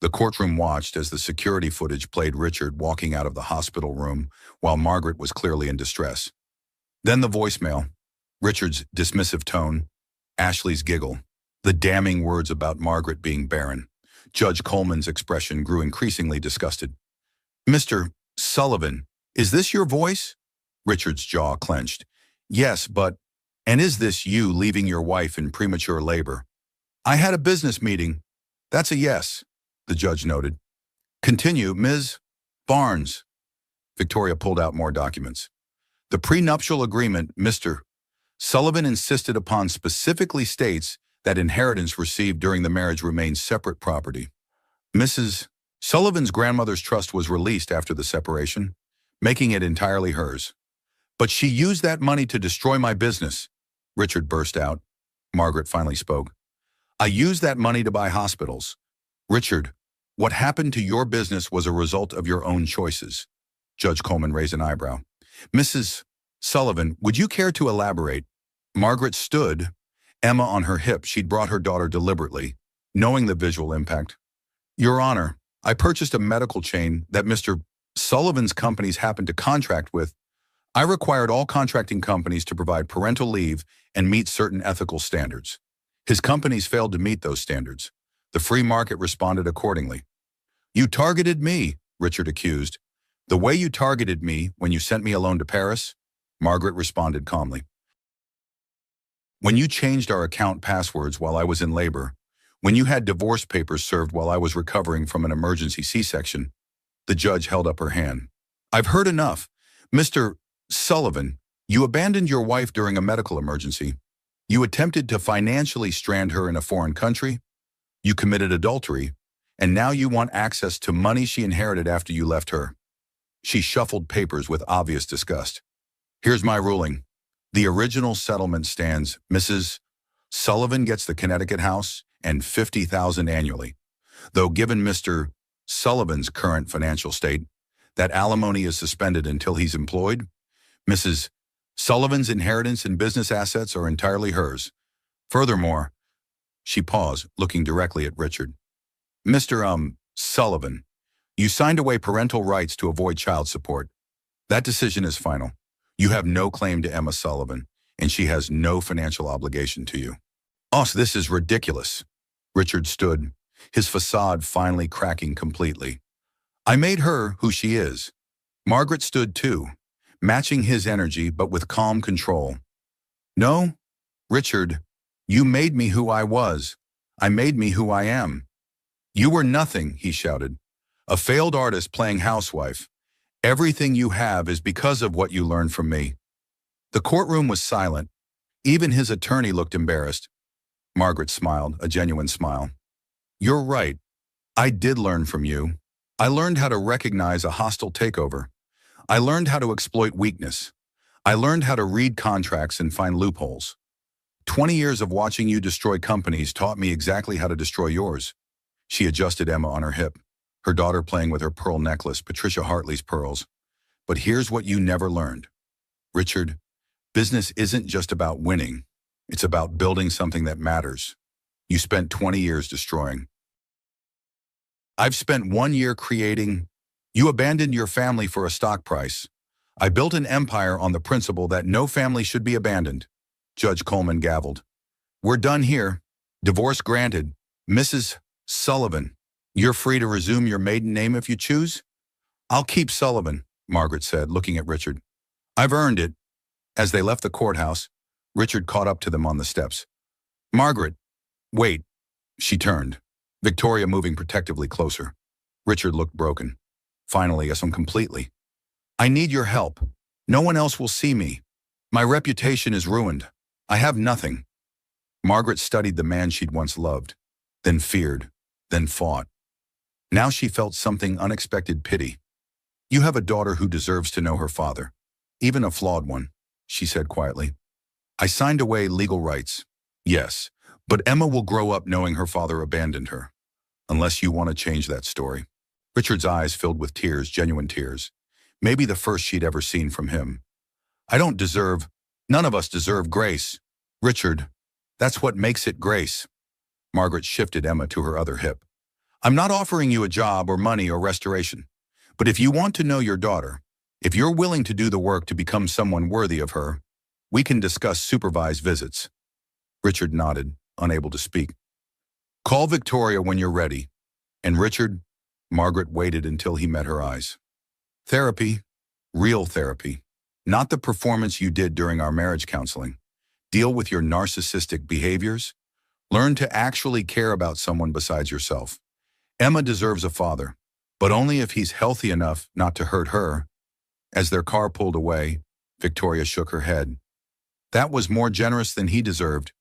The courtroom watched as the security footage played Richard walking out of the hospital room while Margaret was clearly in distress. Then the voicemail, Richard's dismissive tone, Ashley's giggle, the damning words about Margaret being barren. Judge Coleman's expression grew increasingly disgusted. Mr. Sullivan, is this your voice? Richard's jaw clenched. Yes, but, and is this you leaving your wife in premature labor? I had a business meeting. That's a yes, the judge noted. Continue, Ms. Barnes. Victoria pulled out more documents. The prenuptial agreement, Mr. Sullivan insisted upon specifically states that inheritance received during the marriage remains separate property. Mrs. Sullivan's grandmother's trust was released after the separation, making it entirely hers. But she used that money to destroy my business, Richard burst out. Margaret finally spoke. I used that money to buy hospitals. Richard, what happened to your business was a result of your own choices. Judge Coleman raised an eyebrow. Mrs. Sullivan, would you care to elaborate? Margaret stood, Emma on her hip. She'd brought her daughter deliberately, knowing the visual impact. Your Honor, I purchased a medical chain that Mr. Sullivan's companies happened to contract with. I required all contracting companies to provide parental leave and meet certain ethical standards. His companies failed to meet those standards. The free market responded accordingly. You targeted me, Richard accused. The way you targeted me when you sent me alone to Paris? Margaret responded calmly. When you changed our account passwords while I was in labor, when you had divorce papers served while I was recovering from an emergency C-section, the judge held up her hand. I've heard enough. Mr. Sullivan, you abandoned your wife during a medical emergency. You attempted to financially strand her in a foreign country. You committed adultery, and now you want access to money she inherited after you left her. She shuffled papers with obvious disgust. Here's my ruling. The original settlement stands. Mrs. Sullivan gets the Connecticut house and $50,000 annually. Though given Mr. Sullivan's current financial state, that alimony is suspended until he's employed. Mrs. Sullivan's inheritance and business assets are entirely hers. Furthermore, she paused, looking directly at Richard. Mr. Sullivan, you signed away parental rights to avoid child support. That decision is final. You have no claim to Emma Sullivan, and she has no financial obligation to you. This is ridiculous. Richard stood, his facade finally cracking completely. I made her who she is. Margaret stood too, matching his energy but with calm control. No, Richard, you made me who I was. I made me who I am. You were nothing, he shouted. A failed artist playing housewife. Everything you have is because of what you learned from me. The courtroom was silent. Even his attorney looked embarrassed. Margaret smiled, a genuine smile. You're right. I did learn from you. I learned how to recognize a hostile takeover. I learned how to exploit weakness. I learned how to read contracts and find loopholes. 20 years of watching you destroy companies taught me exactly how to destroy yours. She adjusted Emma on her hip, her daughter playing with her pearl necklace, Patricia Hartley's pearls. But here's what you never learned. Richard, business isn't just about winning. It's about building something that matters. You spent 20 years destroying. I've spent 1 year creating. You abandoned your family for a stock price. I built an empire on the principle that no family should be abandoned. Judge Coleman gavelled. We're done here. Divorce granted. Mrs. Sullivan, you're free to resume your maiden name if you choose. I'll keep Sullivan, Margaret said, looking at Richard. I've earned it. As they left the courthouse, Richard caught up to them on the steps. Margaret, wait. She turned, Victoria moving protectively closer. Richard looked broken. Finally, completely. I need your help. No one else will see me. My reputation is ruined. I have nothing. Margaret studied the man she'd once loved, then feared, then fought. Now she felt something unexpected pity. You have a daughter who deserves to know her father, even a flawed one. she said quietly. I signed away legal rights. Yes, but Emma will grow up knowing her father abandoned her. Unless you want to change that story. Richard's eyes filled with tears, genuine tears. Maybe the first she'd ever seen from him. None of us deserve grace. Richard, that's what makes it grace. Margaret shifted Emma to her other hip. I'm not offering you a job or money or restoration. But if you want to know your daughter, if you're willing to do the work to become someone worthy of her, we can discuss supervised visits. Richard nodded, unable to speak. Call Victoria when you're ready. And Richard, Margaret waited until he met her eyes. Therapy, real therapy, not the performance you did during our marriage counseling. Deal with your narcissistic behaviors. Learn to actually care about someone besides yourself. Emma deserves a father, but only if he's healthy enough not to hurt her. As their car pulled away, Victoria shook her head. That was more generous than he deserved.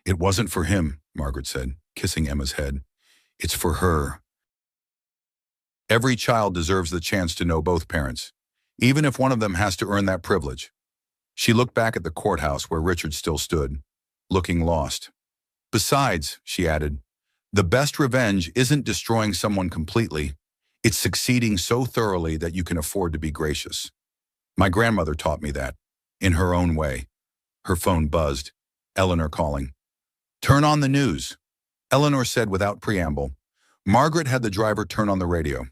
It wasn't for him, Margaret said, kissing Emma's head. It's for her. Every child deserves the chance to know both parents, even if one of them has to earn that privilege. She looked back at the courthouse where Richard still stood, looking lost. Besides, she added, the best revenge isn't destroying someone completely. It's succeeding so thoroughly that you can afford to be gracious. My grandmother taught me that, in her own way. Her phone buzzed. Eleanor calling. Turn on the news, Eleanor said without preamble. Margaret had the driver turn on the radio.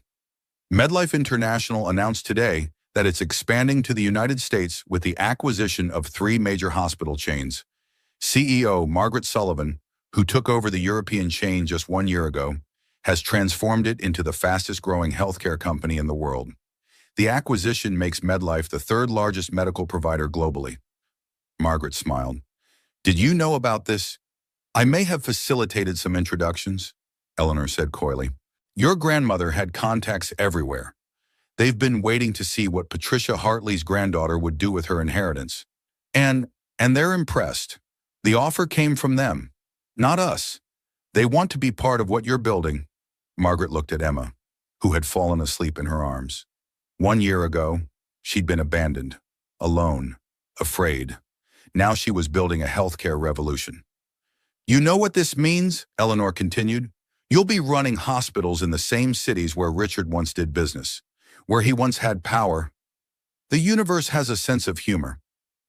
MedLife International announced today that it's expanding to the United States with the acquisition of 3 major hospital chains. CEO Margaret Sullivan, who took over the European chain just 1 year ago, has transformed it into the fastest-growing healthcare company in the world. The acquisition makes MedLife the 3rd largest medical provider globally. Margaret smiled. Did you know about this? I may have facilitated some introductions, Eleanor said coyly. Your grandmother had contacts everywhere. They've been waiting to see what Patricia Hartley's granddaughter would do with her inheritance. And they're impressed. The offer came from them, not us. They want to be part of what you're building. Margaret looked at Emma, who had fallen asleep in her arms. 1 year ago, she'd been abandoned, alone, afraid. Now she was building a healthcare revolution. You know what this means? Eleanor continued. You'll be running hospitals in the same cities where Richard once did business, where he once had power. The universe has a sense of humor,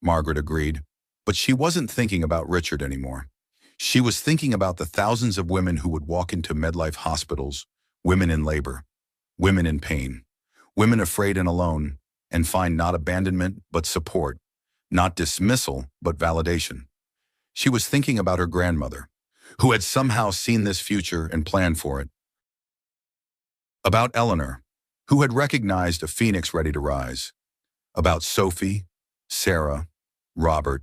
Margaret agreed, but she wasn't thinking about Richard anymore. She was thinking about the thousands of women who would walk into MedLife hospitals, women in labor, women in pain, women afraid and alone, and find not abandonment but support, not dismissal but validation. She was thinking about her grandmother, who had somehow seen this future and planned for it. About Eleanor, who had recognized a phoenix ready to rise. About Sophie, Sarah, Robert,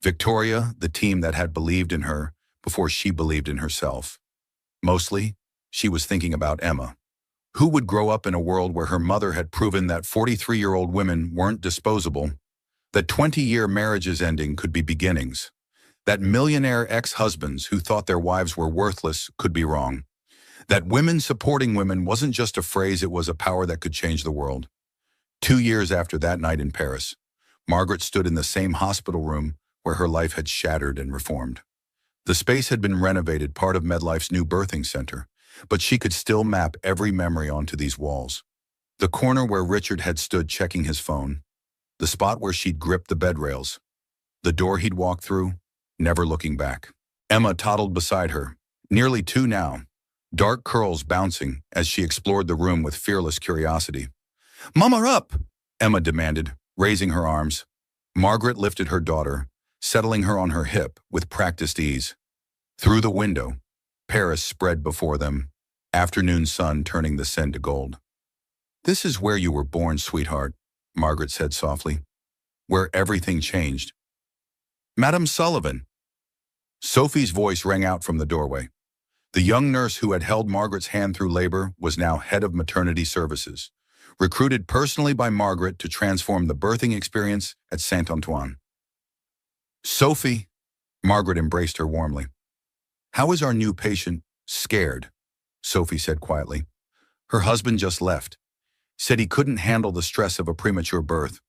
Victoria, the team that had believed in her before she believed in herself. Mostly, she was thinking about Emma, who would grow up in a world where her mother had proven that 43-year-old women weren't disposable, that 20-year marriages ending could be beginnings, that millionaire ex-husbands who thought their wives were worthless could be wrong, that women supporting women wasn't just a phrase, it was a power that could change the world. 2 years after that night in Paris, Margaret stood in the same hospital room where her life had shattered and reformed. The space had been renovated, part of MedLife's new birthing center, but she could still map every memory onto these walls. The corner where Richard had stood checking his phone, the spot where she'd gripped the bed rails, the door he'd walked through, never looking back. Emma toddled beside her, nearly 2 now, dark curls bouncing as she explored the room with fearless curiosity. "Mama up!" Emma demanded, raising her arms. Margaret lifted her daughter, settling her on her hip with practiced ease. Through the window, Paris spread before them, afternoon sun turning the sand to gold. "This is where you were born, sweetheart," Margaret said softly. "Where everything changed." "Madame Sullivan." Sophie's voice rang out from the doorway. The young nurse who had held Margaret's hand through labor was now head of maternity services, recruited personally by Margaret to transform the birthing experience at Saint-Antoine. "Sophie," Margaret embraced her warmly. "How is our new patient?" "Scared," Sophie said quietly. "Her husband just left. Said he couldn't handle the stress of a premature birth."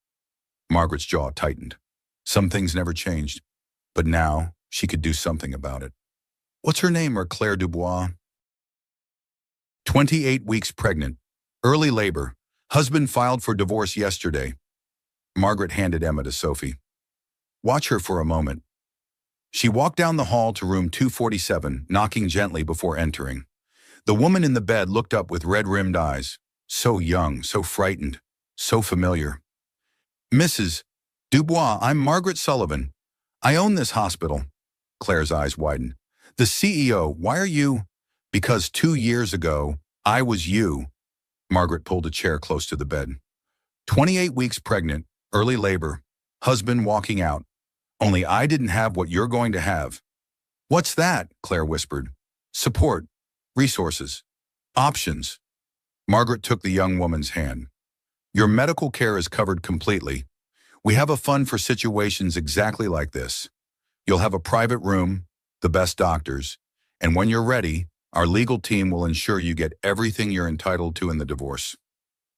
Margaret's jaw tightened. Some things never changed, but now she could do something about it. What's her name, or Claire Dubois? 28 weeks pregnant. Early labor. Husband filed for divorce yesterday. Margaret handed Emma to Sophie. Watch her for a moment. She walked down the hall to room 247, knocking gently before entering. The woman in the bed looked up with red-rimmed eyes. So young, so frightened, so familiar. Mrs. Dubois, I'm Margaret Sullivan. I own this hospital. Claire's eyes widened. The CEO, why are you? Because 2 years ago, I was you. Margaret pulled a chair close to the bed. 28 weeks pregnant, early labor, husband walking out. Only I didn't have what you're going to have. What's that? Claire whispered. Support, resources, options. Margaret took the young woman's hand. Your medical care is covered completely. We have a fund for situations exactly like this. You'll have a private room, the best doctors, and when you're ready, our legal team will ensure you get everything you're entitled to in the divorce.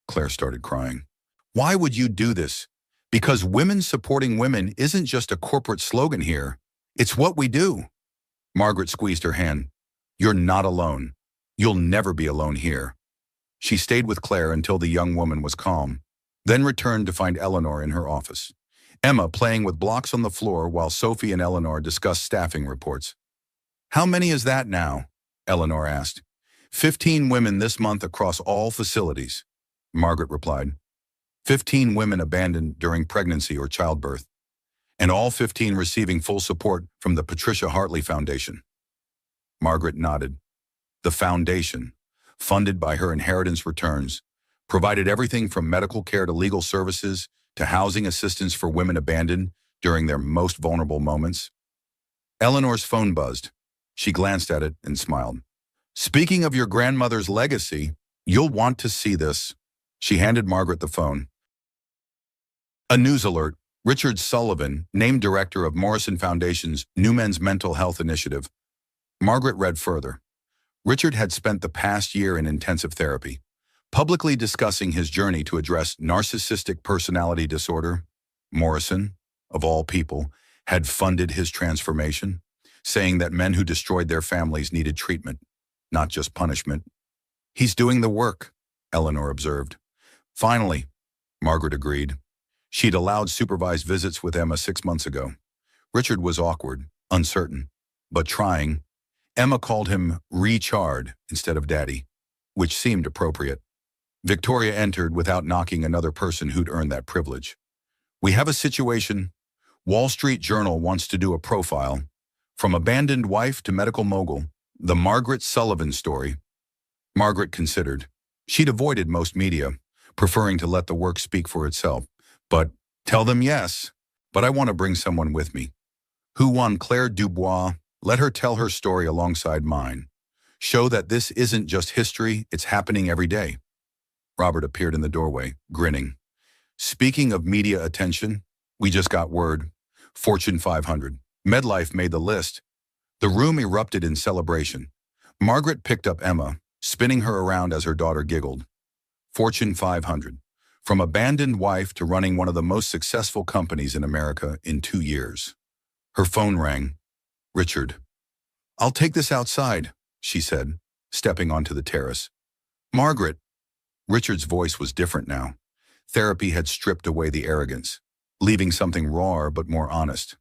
Claire started crying. Why would you do this? Because women supporting women isn't just a corporate slogan here. It's what we do. Margaret squeezed her hand. You're not alone. You'll never be alone here. She stayed with Claire until the young woman was calm, then returned to find Eleanor in her office. Emma playing with blocks on the floor while Sophie and Eleanor discussed staffing reports. How many is that now? Eleanor asked. 15 women this month across all facilities, Margaret replied. 15 women abandoned during pregnancy or childbirth, and all 15 receiving full support from the Patricia Hartley Foundation. Margaret nodded. The foundation, funded by her inheritance returns, provided everything from medical care to legal services to housing assistance for women abandoned during their most vulnerable moments. Eleanor's phone buzzed. She glanced at it and smiled. Speaking of your grandmother's legacy, you'll want to see this. She handed Margaret the phone. A news alert. Richard Sullivan, named director of Morrison Foundation's New Men's Mental Health Initiative. Margaret read further. Richard had spent the past year in intensive therapy, publicly discussing his journey to address narcissistic personality disorder. Morrison, of all people, had funded his transformation, saying that men who destroyed their families needed treatment, not just punishment. He's doing the work, Eleanor observed. Finally, Margaret agreed. She'd allowed supervised visits with Emma 6 months ago. Richard was awkward, uncertain, but trying. Emma called him Richard instead of Daddy, which seemed appropriate. Victoria entered without knocking another person who'd earned that privilege. We have a situation. Wall Street Journal wants to do a profile. From abandoned wife to medical mogul, the Margaret Sullivan story. Margaret considered. She'd avoided most media, preferring to let the work speak for itself. But tell them yes, but I want to bring someone with me. Who won? Claire Dubois? Let her tell her story alongside mine. Show that this isn't just history, it's happening every day. Robert appeared in the doorway, grinning. Speaking of media attention, we just got word. Fortune 500. MedLife made the list. The room erupted in celebration. Margaret picked up Emma, spinning her around as her daughter giggled. Fortune 500. From abandoned wife to running one of the most successful companies in America in 2 years. Her phone rang. Richard. I'll take this outside, she said, stepping onto the terrace. Margaret. Richard's voice was different now. Therapy had stripped away the arrogance, leaving something rawer but more honest.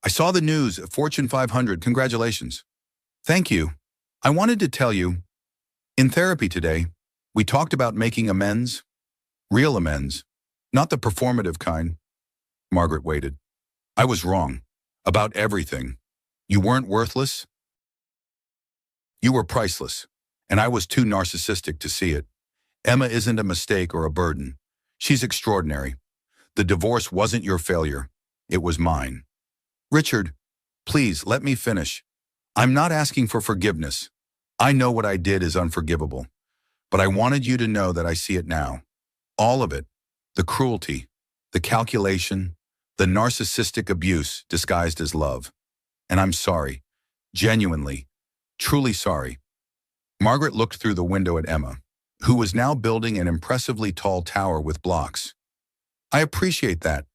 I saw the news, Fortune 500, congratulations. Thank you. I wanted to tell you, in therapy today, we talked about making amends, real amends, not the performative kind. Margaret waited. I was wrong, about everything. You weren't worthless. You were priceless, and I was too narcissistic to see it. Emma isn't a mistake or a burden. She's extraordinary. The divorce wasn't your failure. It was mine. Richard, please let me finish. I'm not asking for forgiveness. I know what I did is unforgivable, but I wanted you to know that I see it now. All of it. The cruelty, the calculation, the narcissistic abuse disguised as love. And I'm sorry. Genuinely, truly sorry. Margaret looked through the window at Emma, who was now building an impressively tall tower with blocks. I appreciate that,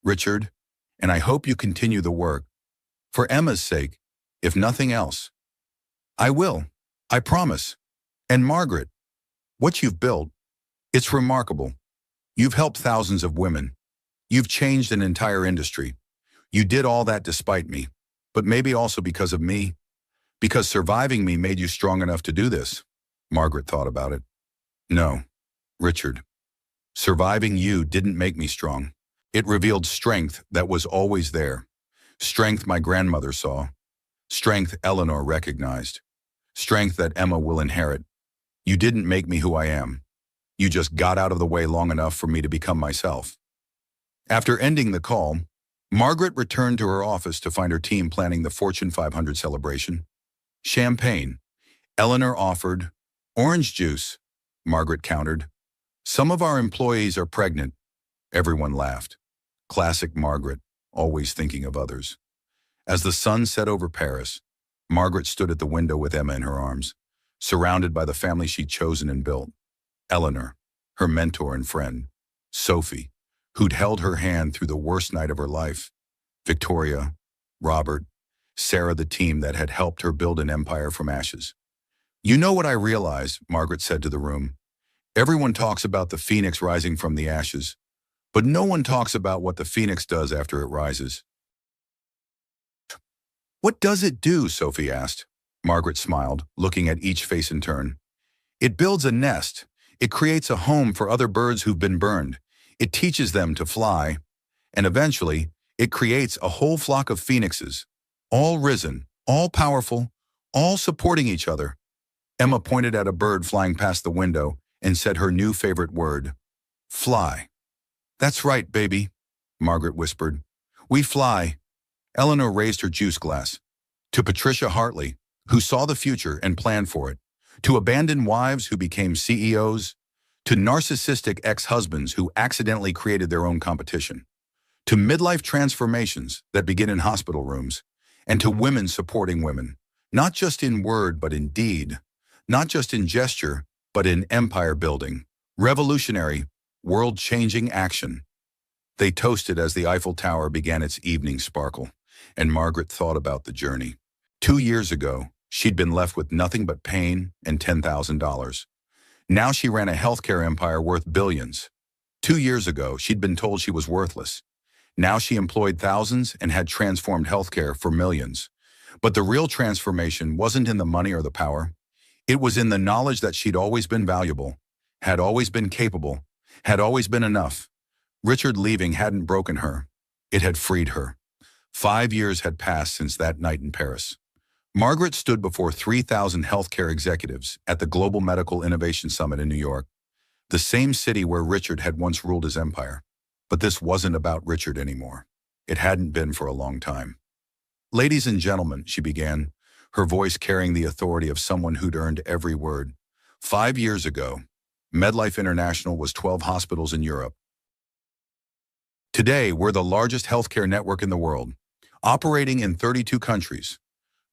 Richard. and I hope you continue the work. For Emma's sake, if nothing else. I will. I promise. And Margaret, what you've built, it's remarkable. You've helped thousands of women. You've changed an entire industry. You did all that despite me, but maybe also because of me. Because surviving me made you strong enough to do this. Margaret thought about it. No, Richard. Surviving you didn't make me strong. It revealed strength that was always there. Strength my grandmother saw. Strength Eleanor recognized. Strength that Emma will inherit. You didn't make me who I am. You just got out of the way long enough for me to become myself. After ending the call, Margaret returned to her office to find her team planning the Fortune 500 celebration. Champagne. Eleanor offered. Orange juice. Margaret countered. Some of our employees are pregnant. Everyone laughed. Classic Margaret, always thinking of others. As the sun set over Paris, Margaret stood at the window with Emma in her arms, surrounded by the family she'd chosen and built. Eleanor, her mentor and friend. Sophie, who'd held her hand through the worst night of her life. Victoria, Robert, Sarah, the team that had helped her build an empire from ashes. You know what I realize, Margaret said to the room. Everyone talks about the phoenix rising from the ashes, but no one talks about what the phoenix does after it rises. What does it do? Sophie asked. Margaret smiled, looking at each face in turn. It builds a nest. It creates a home for other birds who've been burned. It teaches them to fly. And eventually, it creates a whole flock of phoenixes, all risen, all powerful, all supporting each other. Emma pointed at a bird flying past the window and said her new favorite word, fly. That's right, baby, Margaret whispered. We fly. Eleanor raised her juice glass. To Patricia Hartley, who saw the future and planned for it. To abandoned wives who became CEOs. To narcissistic ex-husbands who accidentally created their own competition. To midlife transformations that begin in hospital rooms. And to women supporting women, not just in word but in deed. Not just in gesture, but in empire building. Revolutionary, world-changing action. They toasted as the Eiffel Tower began its evening sparkle, and Margaret thought about the journey. 2 years ago, she'd been left with nothing but pain and $10,000. Now she ran a healthcare empire worth billions. 2 years ago, she'd been told she was worthless. Now she employed thousands and had transformed healthcare for millions. But the real transformation wasn't in the money or the power. It was in the knowledge that she'd always been valuable, had always been capable, had always been enough. Richard leaving hadn't broken her. It had freed her. 5 years had passed since that night in Paris. Margaret stood before 3,000 healthcare executives at the Global Medical Innovation Summit in New York, the same city where Richard had once ruled his empire. But this wasn't about Richard anymore. It hadn't been for a long time. Ladies and gentlemen, she began, her voice carrying the authority of someone who'd earned every word. 5 years ago, MedLife International was 12 hospitals in Europe. Today, we're the largest healthcare network in the world, operating in 32 countries.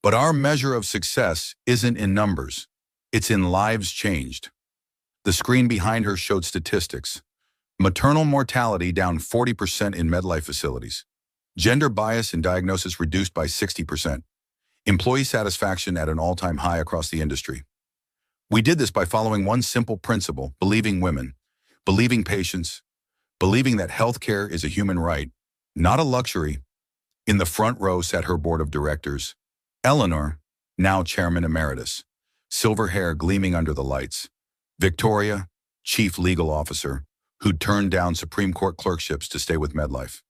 But our measure of success isn't in numbers. It's in lives changed. The screen behind her showed statistics. Maternal mortality down 40% in MedLife facilities. Gender bias in diagnosis reduced by 60%. Employee satisfaction at an all-time high across the industry. We did this by following one simple principle: believing women, believing patients, believing that healthcare is a human right, not a luxury. In the front row sat her board of directors. Eleanor, now chairman emeritus, silver hair gleaming under the lights. Victoria, chief legal officer, who'd turned down Supreme Court clerkships to stay with MedLife.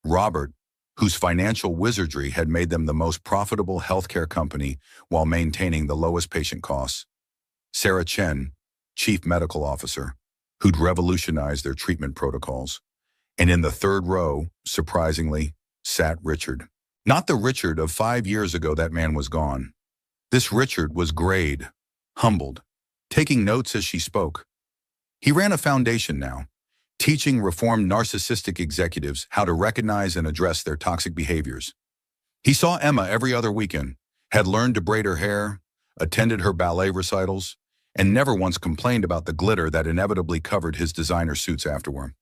Robert, whose financial wizardry had made them the most profitable healthcare company while maintaining the lowest patient costs. Sarah Chen, chief medical officer, who'd revolutionized their treatment protocols. And in the third row, surprisingly, sat Richard. Not the Richard of 5 years ago. That man was gone. This Richard was grayed, humbled, taking notes as she spoke. He ran a foundation now, teaching reformed narcissistic executives how to recognize and address their toxic behaviors. He saw Emma every other weekend, had learned to braid her hair, attended her ballet recitals, and never once complained about the glitter that inevitably covered his designer suits afterward.